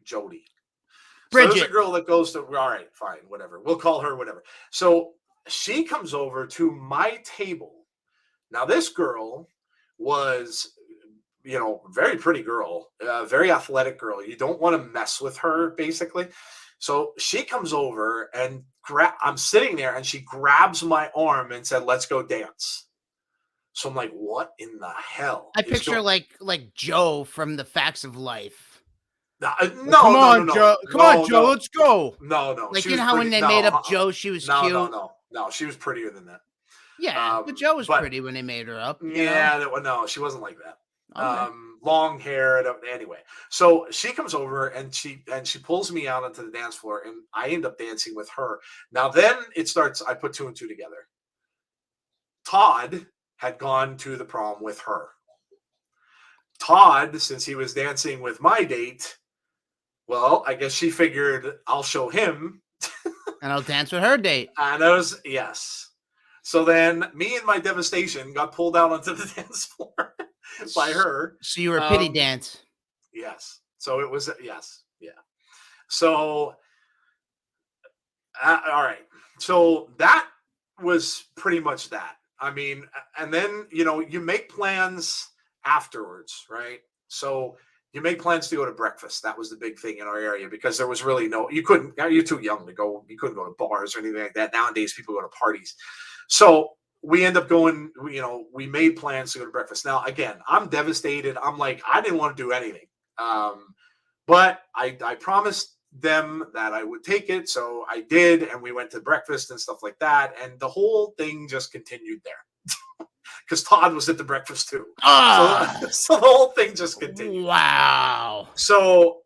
Jody. Bridget. So there's a girl that goes to. All right, fine, whatever. We'll call her whatever. So she comes over to my table. Now this girl was, very pretty girl, very athletic girl. You don't want to mess with her, basically. So she comes over and I'm sitting there, and she grabs my arm and said, "Let's go dance." So I'm like, "What in the hell?" I picture like Joe from The Facts of Life. No, come on, Joe. Come on, Joe. Let's go. No. Like, you know how when they made up Joe, she was cute? No, she was prettier than that. Yeah, but Joe was pretty when they made her up. No, she wasn't like that. Okay. Long hair. Anyway, so she comes over and she pulls me out onto the dance floor, and I end up dancing with her. Now then it starts. I put two and two together. Todd had gone to the prom with her. Todd, since he was dancing with my date, well, I guess she figured I'll show him. And I'll dance with her date. And I was, yes. So then me and my devastation got pulled out onto the dance floor by her. So you were a pity dance. Yes. So it was, yes. Yeah. So, all right. So that was pretty much that. I mean, and then, you make plans afterwards, right? So you make plans to go to breakfast. That was the big thing in our area, because there was really you're too young to go. You couldn't go to bars or anything like that. Nowadays, people go to parties. So we end up going, we made plans to go to breakfast. Now, again, I'm devastated. I'm like, I didn't want to do anything. But I promised them that I would take it. So I did. And we went to breakfast and stuff like that. And the whole thing just continued there. Because Todd was at the breakfast too. So the whole thing just continued. Wow. So,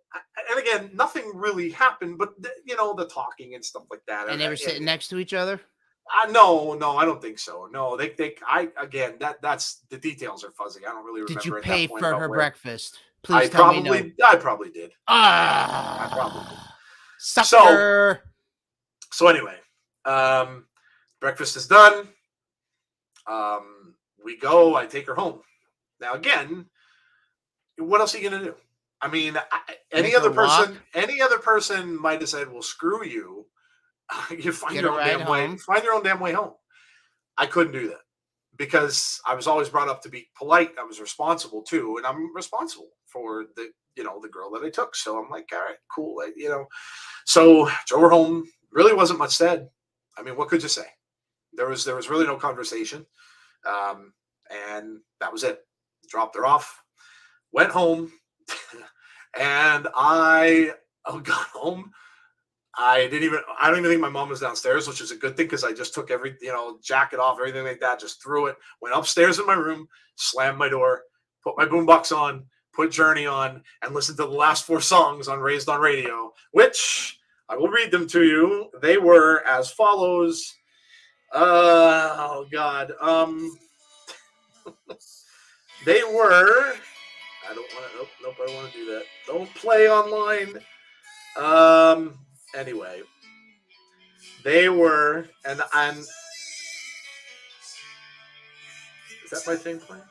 and again, nothing really happened, but the talking and stuff like that. And they were sitting next to each other? No, I don't think so. No, that's the details are fuzzy. I don't really remember. Did you pay for her breakfast? Please tell me no. I probably did. I probably did. Sucker. So anyway, breakfast is done. We go, I take her home. Now, again, what else are you going to do? I mean, any other person might have said, well, screw you. You find your own damn way. Find your own damn way home. I couldn't do that because I was always brought up to be polite. I was responsible too. And I'm responsible for the girl that I took. So I'm like, all right, cool. So drove her home. Really wasn't much said. I mean, what could you say? There was really no conversation. And that was it. Dropped her off, went home, and I got home. I don't even think my mom was downstairs, which is a good thing because I just took jacket off, everything like that, just threw it, went upstairs in my room, slammed my door, put my boombox on, put Journey on, and listen to the last 4 songs on Raised on Radio, which I will read them to you. They were as follows. Oh God. They were. I don't want to. Nope. I don't want to do that. Don't play online. Anyway, they were, and I'm. Is that my thing playing?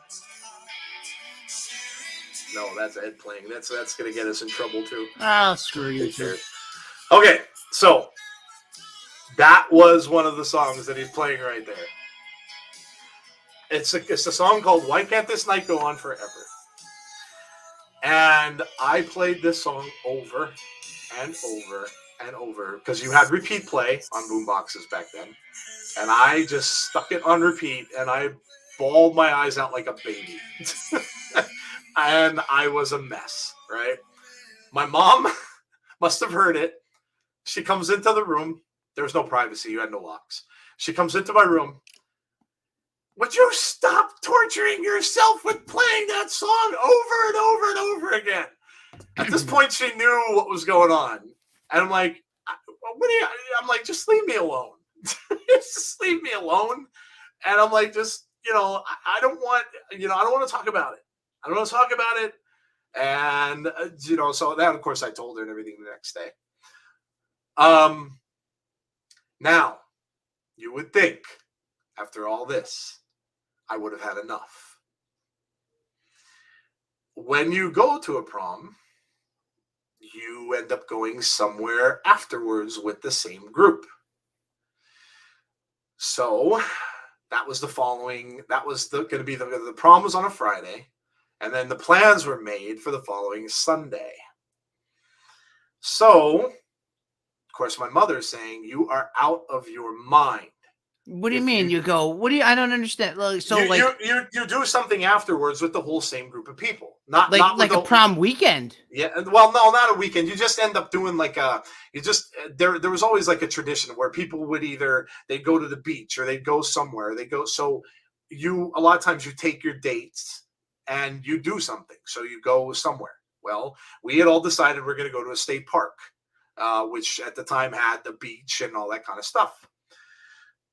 No, that's Ed playing. That's gonna get us in trouble too. Oh, screw you too. Okay, so that was one of the songs that he's playing right there. It's a song called "Why Can't This Night Go On Forever," and I played this song over and over and over because you had repeat play on boomboxes back then, and I just stuck it on repeat and I bawled my eyes out like a baby. And I was a mess, right? My mom must have heard it. She comes into the room. There was no privacy. You had no locks. She comes into my room. Would you stop torturing yourself with playing that song over and over and over again? At this point, she knew what was going on. And I'm like, just leave me alone. Just leave me alone. And I'm like, I don't want to talk about it. I don't want to talk about it. And, so that, of course, I told her and everything the next day. Now, you would think, after all this, I would have had enough. When you go to a prom, you end up going somewhere afterwards with the same group. So that was going to be the prom was on a Friday. And then the plans were made for the following Sunday. So, of course, my mother's saying, you are out of your mind. What do you mean? I don't understand. You do something afterwards with the whole same group of people. Not a prom weekend. Yeah. Well, no, not a weekend. You just end up doing there was always like a tradition where people would they'd go to the beach or they'd go somewhere. So a lot of times you take your dates and you do something. So you go somewhere. Well, we had all decided we're going to go to a state park, which at the time had the beach and all that kind of stuff.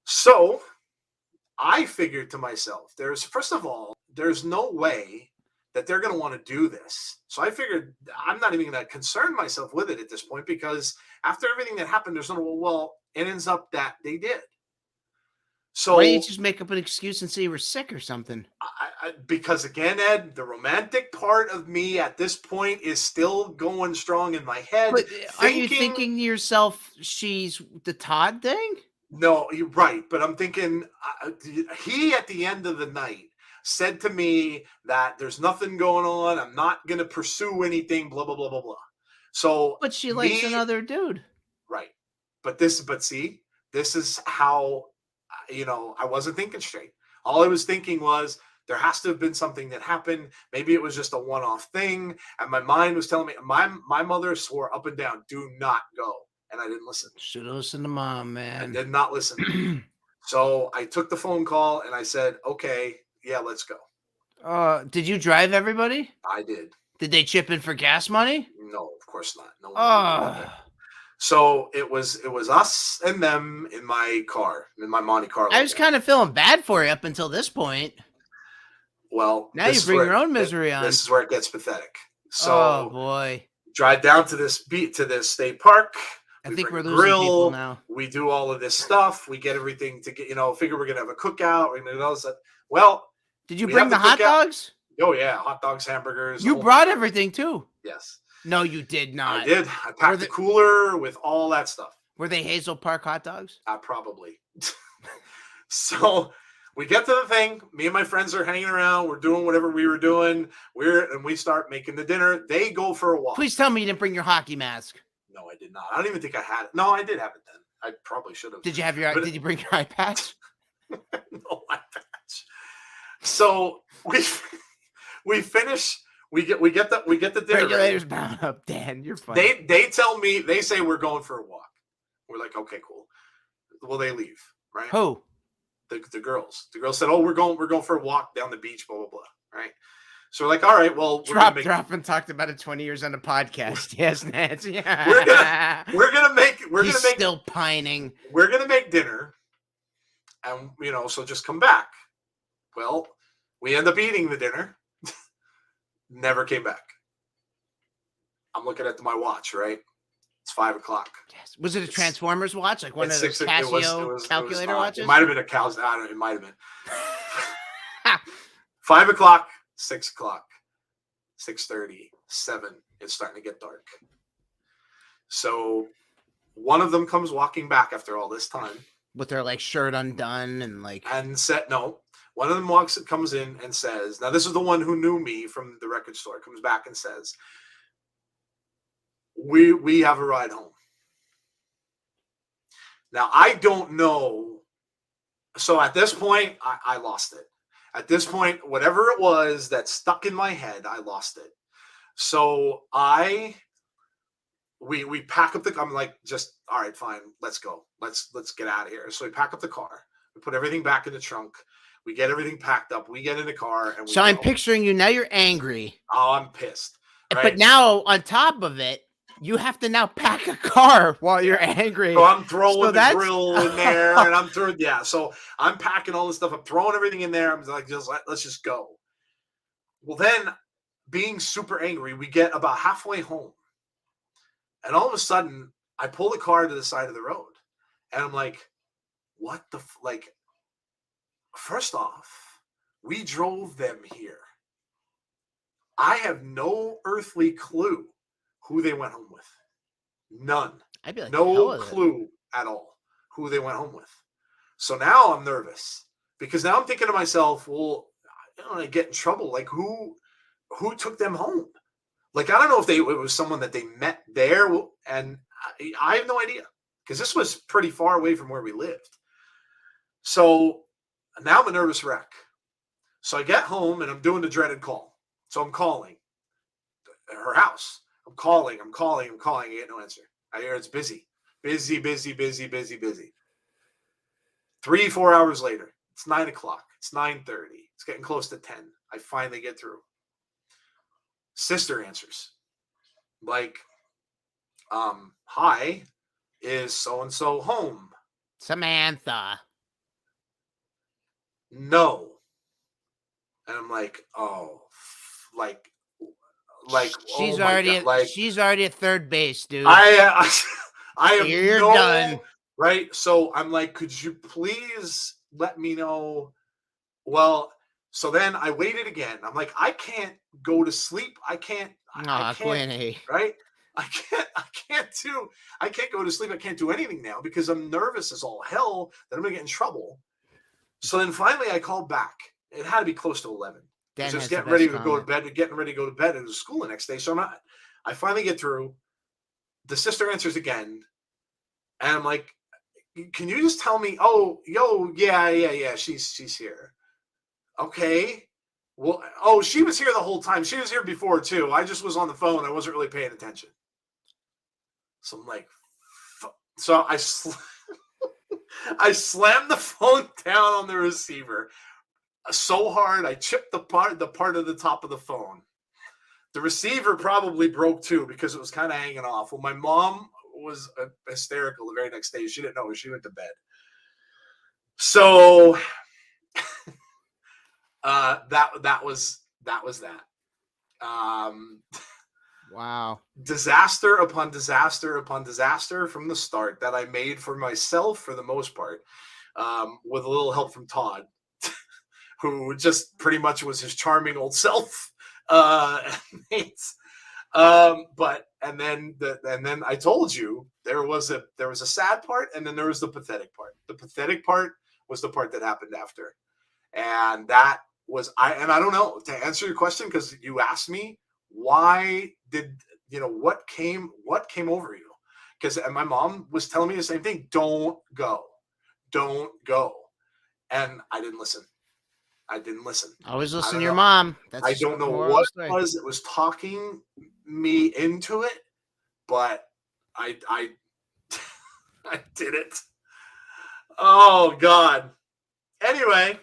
So I figured to myself, first of all, there's no way that they're going to want to do this. So I figured I'm not even going to concern myself with it at this point because after everything that happened, it ends up that they did. So why don't you just make up an excuse and say you were sick or something? Because again, Ed, the romantic part of me at this point is still going strong in my head. But are you thinking to yourself, she's the Todd thing? No, you're right. But I'm thinking he at the end of the night said to me that there's nothing going on. I'm not going to pursue anything, blah, blah, blah, blah, blah. So, but she likes another dude. Right. See, this is how, I wasn't thinking straight. All I was thinking was there has to have been something that happened. Maybe it was just a one-off thing. And my mind was telling me, my mother swore up and down, do not go. And I didn't listen. Should have listened to mom, man. I did not listen. So I took the phone call and I said, okay, yeah, let's go. Did you drive everybody? I did. Did they chip in for gas money? No, of course not. No one. So it was us and them in my car, in my Monte Carlo. I was kind of feeling bad for you up until this point. Well, now you bring your own misery on. This is where it gets pathetic. So, oh boy, drive down to this state park. I think we're losing people now. We do all of this stuff. We get everything to get, figure we're gonna have a cookout. We're gonna do all that. Well, did you bring the hot dogs? Oh yeah, hot dogs, hamburgers. You brought everything too. Yes. No, you did not. I did. I packed the cooler with all that stuff. Were they Hazel Park hot dogs? Probably. So we get to the thing. Me and my friends are hanging around. We're doing whatever we were doing. We start making the dinner. They go for a walk. Please tell me you didn't bring your hockey mask. No, I did not. I don't even think I had it. No, I did have it then. I probably should have. Did you bring your eye patch? No eye patch. So we finish. We get the dinner. Regulators bound up, Dan. You're fine. They tell me, they say we're going for a walk. We're like, okay, cool. Well, they leave, right? Who? The girls. The girls said, oh, we're going for a walk down the beach, blah blah blah. Right. So we're like, all right, well, Drop and talked about it 20 years on the podcast. Yes, Nancy. He's still pining. We're gonna make dinner, and so just come back. Well, we end up eating the dinner. Never came back. I'm looking at my watch, right? It's 5 o'clock. Yes. Was it a Transformers watch? Like one of those Casio calculator watches? It might have been a Casio. I don't know. It might have been. 5 o'clock, 6 o'clock, 6:30, 7. It's starting to get dark. So one of them comes walking back after all this time. With their like shirt undone and like. And said, no. One of them comes in and says, now this is the one who knew me from the record store, comes back and says, we have a ride home. Now, I don't know. So at this point, I lost it. At this point, whatever it was that stuck in my head, I lost it. So we pack up I'm like, just, all right, fine, let's go. Let's get out of here. So we pack up the car. We put everything back in the trunk. We get everything packed up. We get in the car. And I'm picturing you now. You're angry. Oh, I'm pissed. Right? But now on top of it, you have to now pack a car while you're angry. So I'm throwing the grill in there, and I'm throwing, so I'm packing all this stuff. I'm throwing everything in there. I'm like, let's just go. Well, then, being super angry, we get about halfway home, and all of a sudden, I pull the car to the side of the road, and I'm like, what the first off, we drove them here. I have no earthly clue who they went home with. None. I'd be like, no clue at all who they went home with. So now I'm nervous because now I'm thinking to myself, well, I get in trouble. Like who took them home? Like, I don't know if it was someone that they met there, and I have no idea because this was pretty far away from where we lived. So now I'm a nervous wreck. So I get home and I'm doing the dreaded call. So I'm calling her house. I'm calling. I get no answer. I hear it's busy. 3-4 hours later, it's 9 o'clock. It's 9:30. It's getting close to 10. I finally get through. Sister answers. Like, hi, is so-and-so home? Samantha. No. And I'm like, oh, like she's she's already at third base, dude. I am You're done. Right. So I'm like, could you please let me know? Well, so then I waited again. I'm like, I can't go to sleep. I can't, Quinny. Right. I can't go to sleep. I can't do anything now because I'm nervous as all hell that I'm gonna get in trouble. So then finally I called back. It had to be close to 11. Just getting ready to go to bed. Getting ready to go to bed. It was school the next day. So I finally get through. The sister answers again. And I'm like, can you just tell me, yeah, she's here. Okay. Well, she was here the whole time. She was here before too. I just was on the phone. I wasn't really paying attention. So I'm like, so I slammed the phone down on the receiver so hard I chipped the part of the top of the phone. The receiver probably broke too because it was kind of hanging off. Well, my mom was hysterical the very next day. She didn't know. She went to bed. So that was that. Wow. Disaster upon disaster upon disaster from the start that I made for myself for the most part, with a little help from Todd, who just pretty much was his charming old self. But then I told you there was a sad part and then there was the pathetic part. The pathetic part was the part that happened after, and that was I don't know, to answer your question, because you asked me why did what came over you, because my mom was telling me the same thing. Don't go, and I didn't listen. Always listen to your mom. I don't know what it was. It was talking me into it, but I I did it. Oh God. Anyway.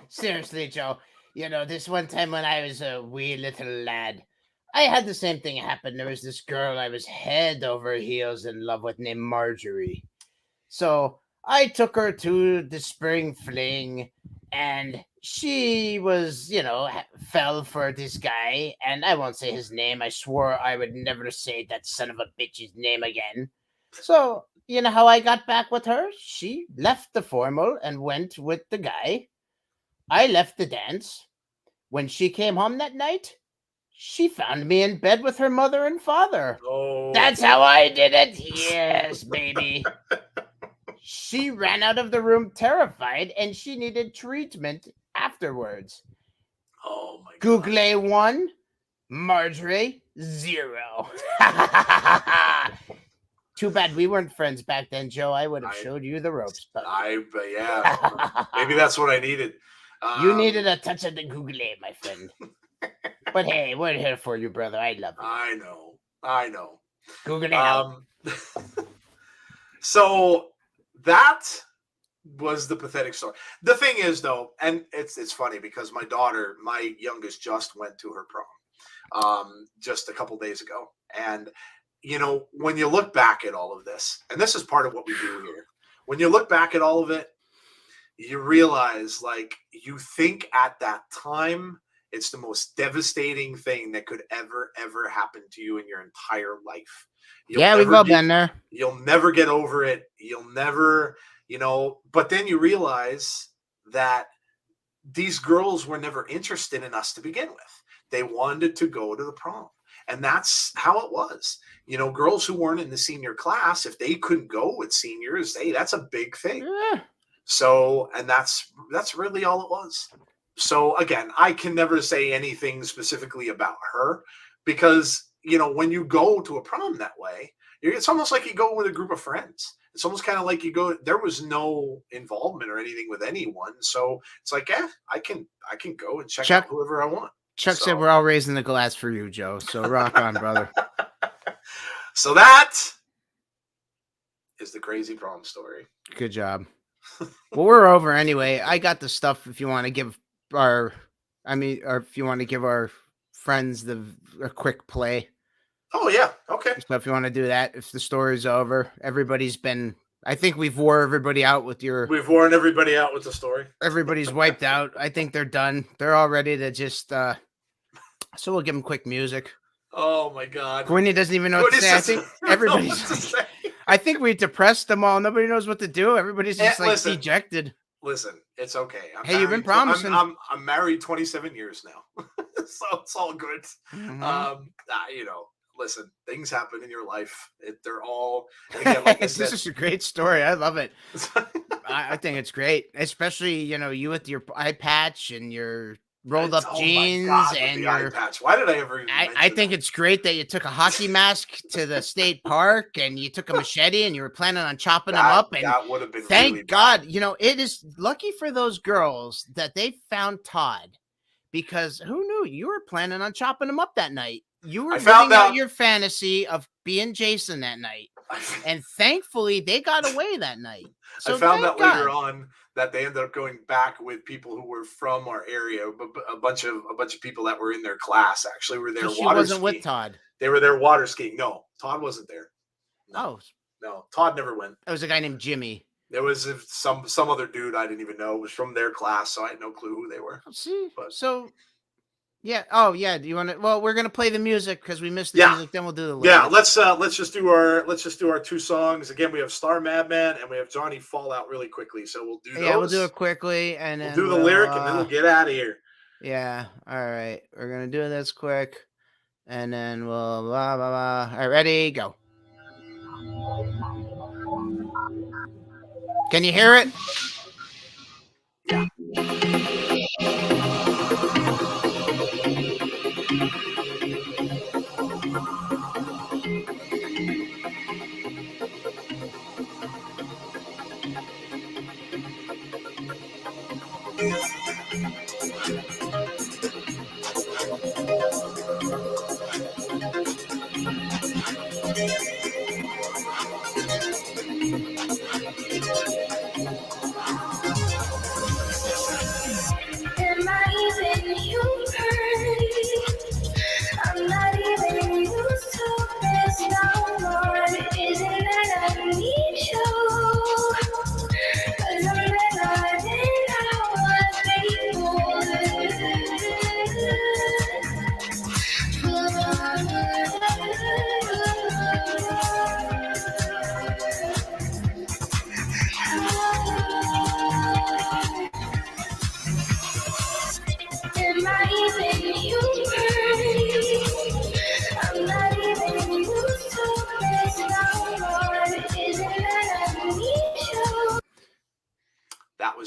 Seriously, Joe. This one time when I was a wee little lad, I had the same thing happen. There was this girl I was head over heels in love with named Marjorie. So I took her to the spring fling, and she was, fell for this guy. And I won't say his name. I swore I would never say that son of a bitch's name again. So, you know how I got back with her? She left the formal and went with the guy. I left the dance. When she came home that night, she found me in bed with her mother and father. Oh, That's how I did it. Yes, baby. She ran out of the room terrified, and she needed treatment afterwards. oh my God. Google 1, Marjorie 0. Too bad we weren't friends back then, Joe. I would have showed you the ropes. But Yeah, maybe that's what I needed. You needed a touch of the Google, my friend. But hey, we're here for you, brother. I love you. I know. Google out. So that was the pathetic story. The thing is, though, and it's funny because my youngest, just went to her prom just a couple days ago. And, when you look back at all of this, and this is part of what we do here, when you look back at all of it, you realize, like, you think at that time it's the most devastating thing that could ever happen to you in your entire life. We've all been there. You'll never get over it. You'll never, but then you realize that these girls were never interested in us to begin with. They wanted to go to the prom. And that's how it was. Girls who weren't in the senior class, if they couldn't go with seniors, that's a big thing. Yeah. So, and that's really all it was. So again, I can never say anything specifically about her because, when you go to a prom that way, it's almost like you go with a group of friends. It's almost kind of like there was no involvement or anything with anyone. So it's like, I can go and check out whoever I want. Chuck said we're all raising the glass for you, Joe. So rock on, brother. So that is the crazy prom story. Good job. Well, we're over anyway. I got the stuff if you want to give or if you want to give our friends a quick play. Oh, yeah. Okay. So if you want to do that, if the story's over, I think we've wore everybody out with We've worn everybody out with the story. Everybody's wiped out. I think they're done. They're all ready to just, so we'll give them quick music. Oh my God. Quinny doesn't even know what to say. I think everybody's, I think we depressed them all. Nobody knows what to do. Everybody's just dejected. Listen, it's okay. You've been promising. I'm married 27 years now. So it's all good. Mm-hmm. Listen, things happen in your life. They're all, again, like I said, this is a great story. I love it. I think it's great, especially you with your eye patch and your rolled up jeans and your eye patch. Why did I ever? I think it's great that you took a hockey mask to the state park and you took a machete and you were planning on chopping them up. And that would have been. Thank really God, it is lucky for those girls that they found Todd, because who knew you were planning on chopping them up that night. You were living out your fantasy of being Jason that night. And thankfully, they got away that night. So I found out later on that they ended up going back with people who were from our area. A bunch of people that were in their class actually were there water skiing. She wasn't with Todd. They were there water skiing. No, Todd wasn't there. No, Todd never went. It was a guy named Jimmy. There was some other dude I didn't even know. It was from their class, so I had no clue who they were. See, so. Yeah. Oh, yeah. Do you want to? Well, we're gonna play the music because we missed the music. Then we'll do the lyrics. Yeah. Let's just do our two songs again. We have Star Madman and we have Johnny Fallout really quickly. So we'll do those. Yeah, we'll do it quickly and then we'll do the lyric and then we'll get out of here. Yeah. All right. We're gonna do this quick, and then we'll blah blah blah. All right, ready, go. Can you hear it? Yeah.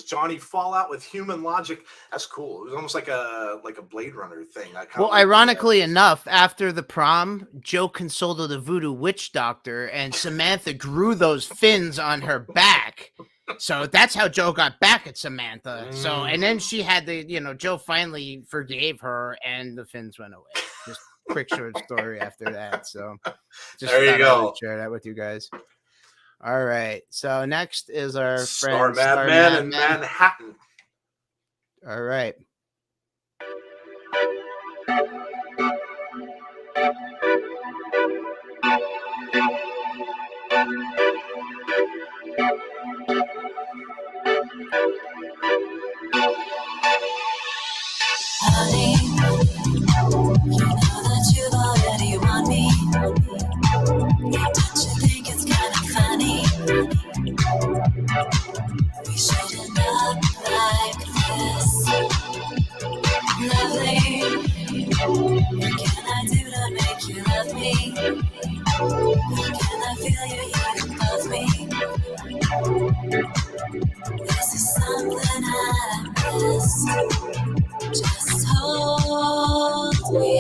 was Johnny Fallout with human logic. That's cool. It was almost like a Blade Runner thing. Well, ironically enough, after the prom, Joe consulted a voodoo witch doctor, and Samantha grew those fins on her back. So that's how Joe got back at Samantha. So, and then she had Joe finally forgave her, and the fins went away. Just quick short story after that. So, just there you go. I would share that with you guys. All right. So next is our Star friend Madman in Manhattan. All right. Honey, you know that you already want me. Don't you think it's kind of funny? We should end up like this. Lovely, what can I do to make you love me? Can I feel your heat above me? This is something I miss. Just hold me,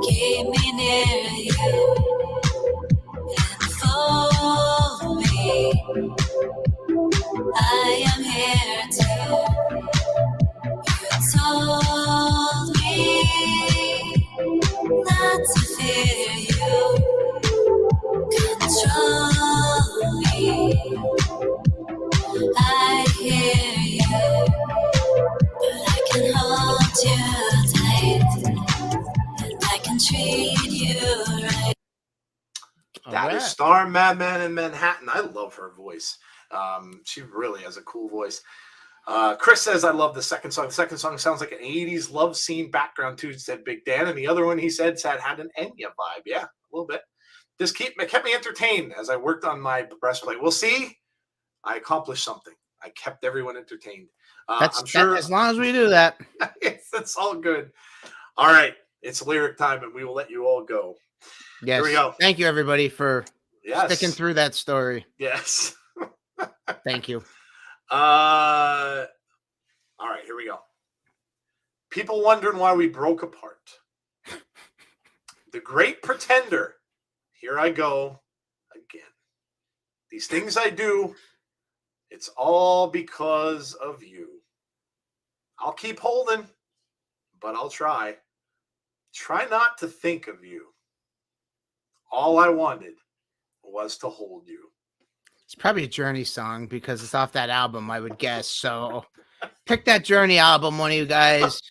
keep me near you, and fold me. I am here too. You told me not to fear you, control me. I hear you, but I can hold you tight, and I can treat you right. That is Star Madman in Manhattan. I love her voice. She really has a cool voice. Chris says, I love the second song. The second song sounds like an 80s love scene background too, said Big Dan. And the other one he said had an Enya vibe. Yeah, a little bit. This kept me entertained as I worked on my breastplate. We'll see. I accomplished something. I kept everyone entertained. I'm sure as long as we do that. It's all good. All right. It's lyric time, and we will let you all go. Yes. Here we go. Thank you, everybody, for sticking through that story. Yes. Thank you. All right, here we go. People wondering why we broke apart. The Great Pretender. Here I go again. These things I do, it's all because of you. I'll keep holding, but I'll try. Try not to think of you. All I wanted was to hold you. It's probably a Journey song because it's off that album, I would guess. So pick that Journey album, one of you guys.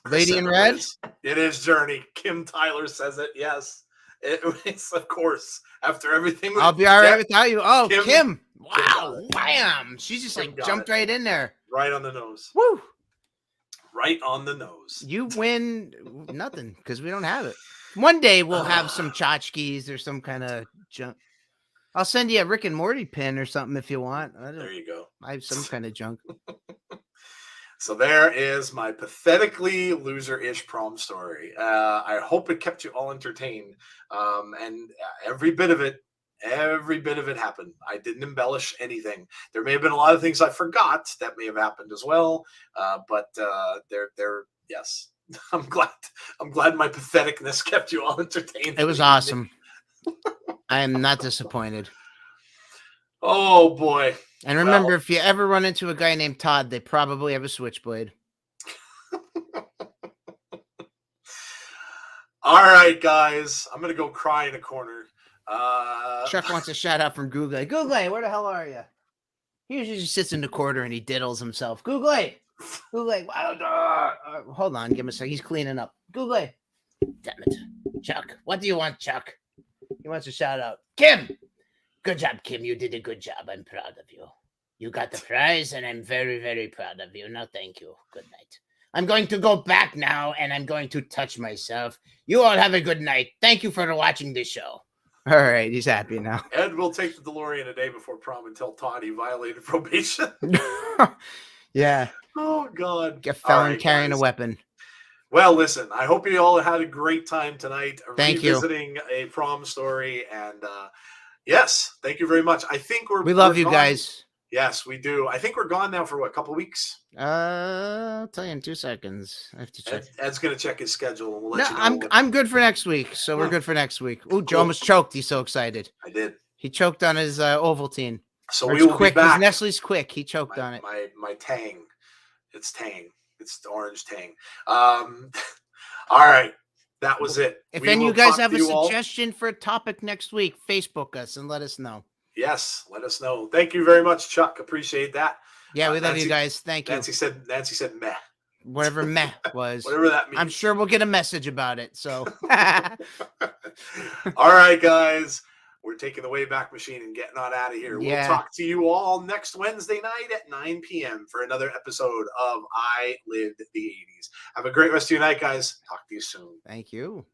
Lady in Red? It is Journey. Kim Tyler says it. Yes. It's, of course, after everything. I'll be all right without you. Oh, Kim. Wow. Kim. Wham. She just jumped right in there. Right on the nose. Woo. Right on the nose. You win nothing because we don't have it. One day we'll have some tchotchkes or some kind of junk. I'll send you a Rick and Morty pin or something if you want. There you go. I have some kind of junk. So there is my pathetically loser-ish prom story. I hope it kept you all entertained. And every bit of it happened. I didn't embellish anything. There may have been a lot of things I forgot that may have happened as well. But yes. I'm glad my patheticness kept you all entertained. It was awesome. I am not disappointed. Oh boy. And remember, if you ever run into a guy named Todd, they probably have a switchblade. All right, guys. I'm going to go cry in a corner. Chuck wants a shout out from Google. Google, where the hell are you? He usually just sits in the corner and he diddles himself. Google, hold on. Give him a sec. He's cleaning up. Google. Damn it. Chuck. What do you want, Chuck? He wants a shout out. Kim. Good job, Kim. You did a good job. I'm proud of you. You got the prize, and I'm very, very proud of you. Now, thank you. Good night. I'm going to go back now, and I'm going to touch myself. You all have a good night. Thank you for watching this show. All right. He's happy now. Ed will take the DeLorean a day before prom and tell Todd he violated probation. Yeah. Oh, God. Get felon carrying a weapon. Well, listen, I hope you all had a great time tonight. Thank you. Revisiting a prom story. And Yes, thank you very much. I think We love we're you gone. guys. Yes, we do. I think we're gone now for what, a couple weeks? I'll tell you in 2 seconds. I have to check. Ed's gonna check his schedule and we'll let No, you know. I'm good for next week. So we're Hmm. good for next week. Oh, Joe Cool. almost choked. He's so excited. I did. He choked on his Ovaltine. So Or we it's will quick. be back. His Nestle's quick. He choked on it. My Tang. It's Tang. It's the orange Tang. All right. That was it. If We any of will you guys talk have to a you all. suggestion for a topic next week, Facebook us and let us know. Yes, let us know. Thank you very much, Chuck. Appreciate that. Yeah, we love Nancy, you guys. Thank you. Nancy said meh. Whatever meh was. Whatever that means. I'm sure we'll get a message about it. So all right, guys. We're taking the Wayback Machine and getting on out of here. Yeah. We'll talk to you all next Wednesday night at 9 p.m. for another episode of I Lived the 80s. Have a great rest of your night, guys. Talk to you soon. thank you.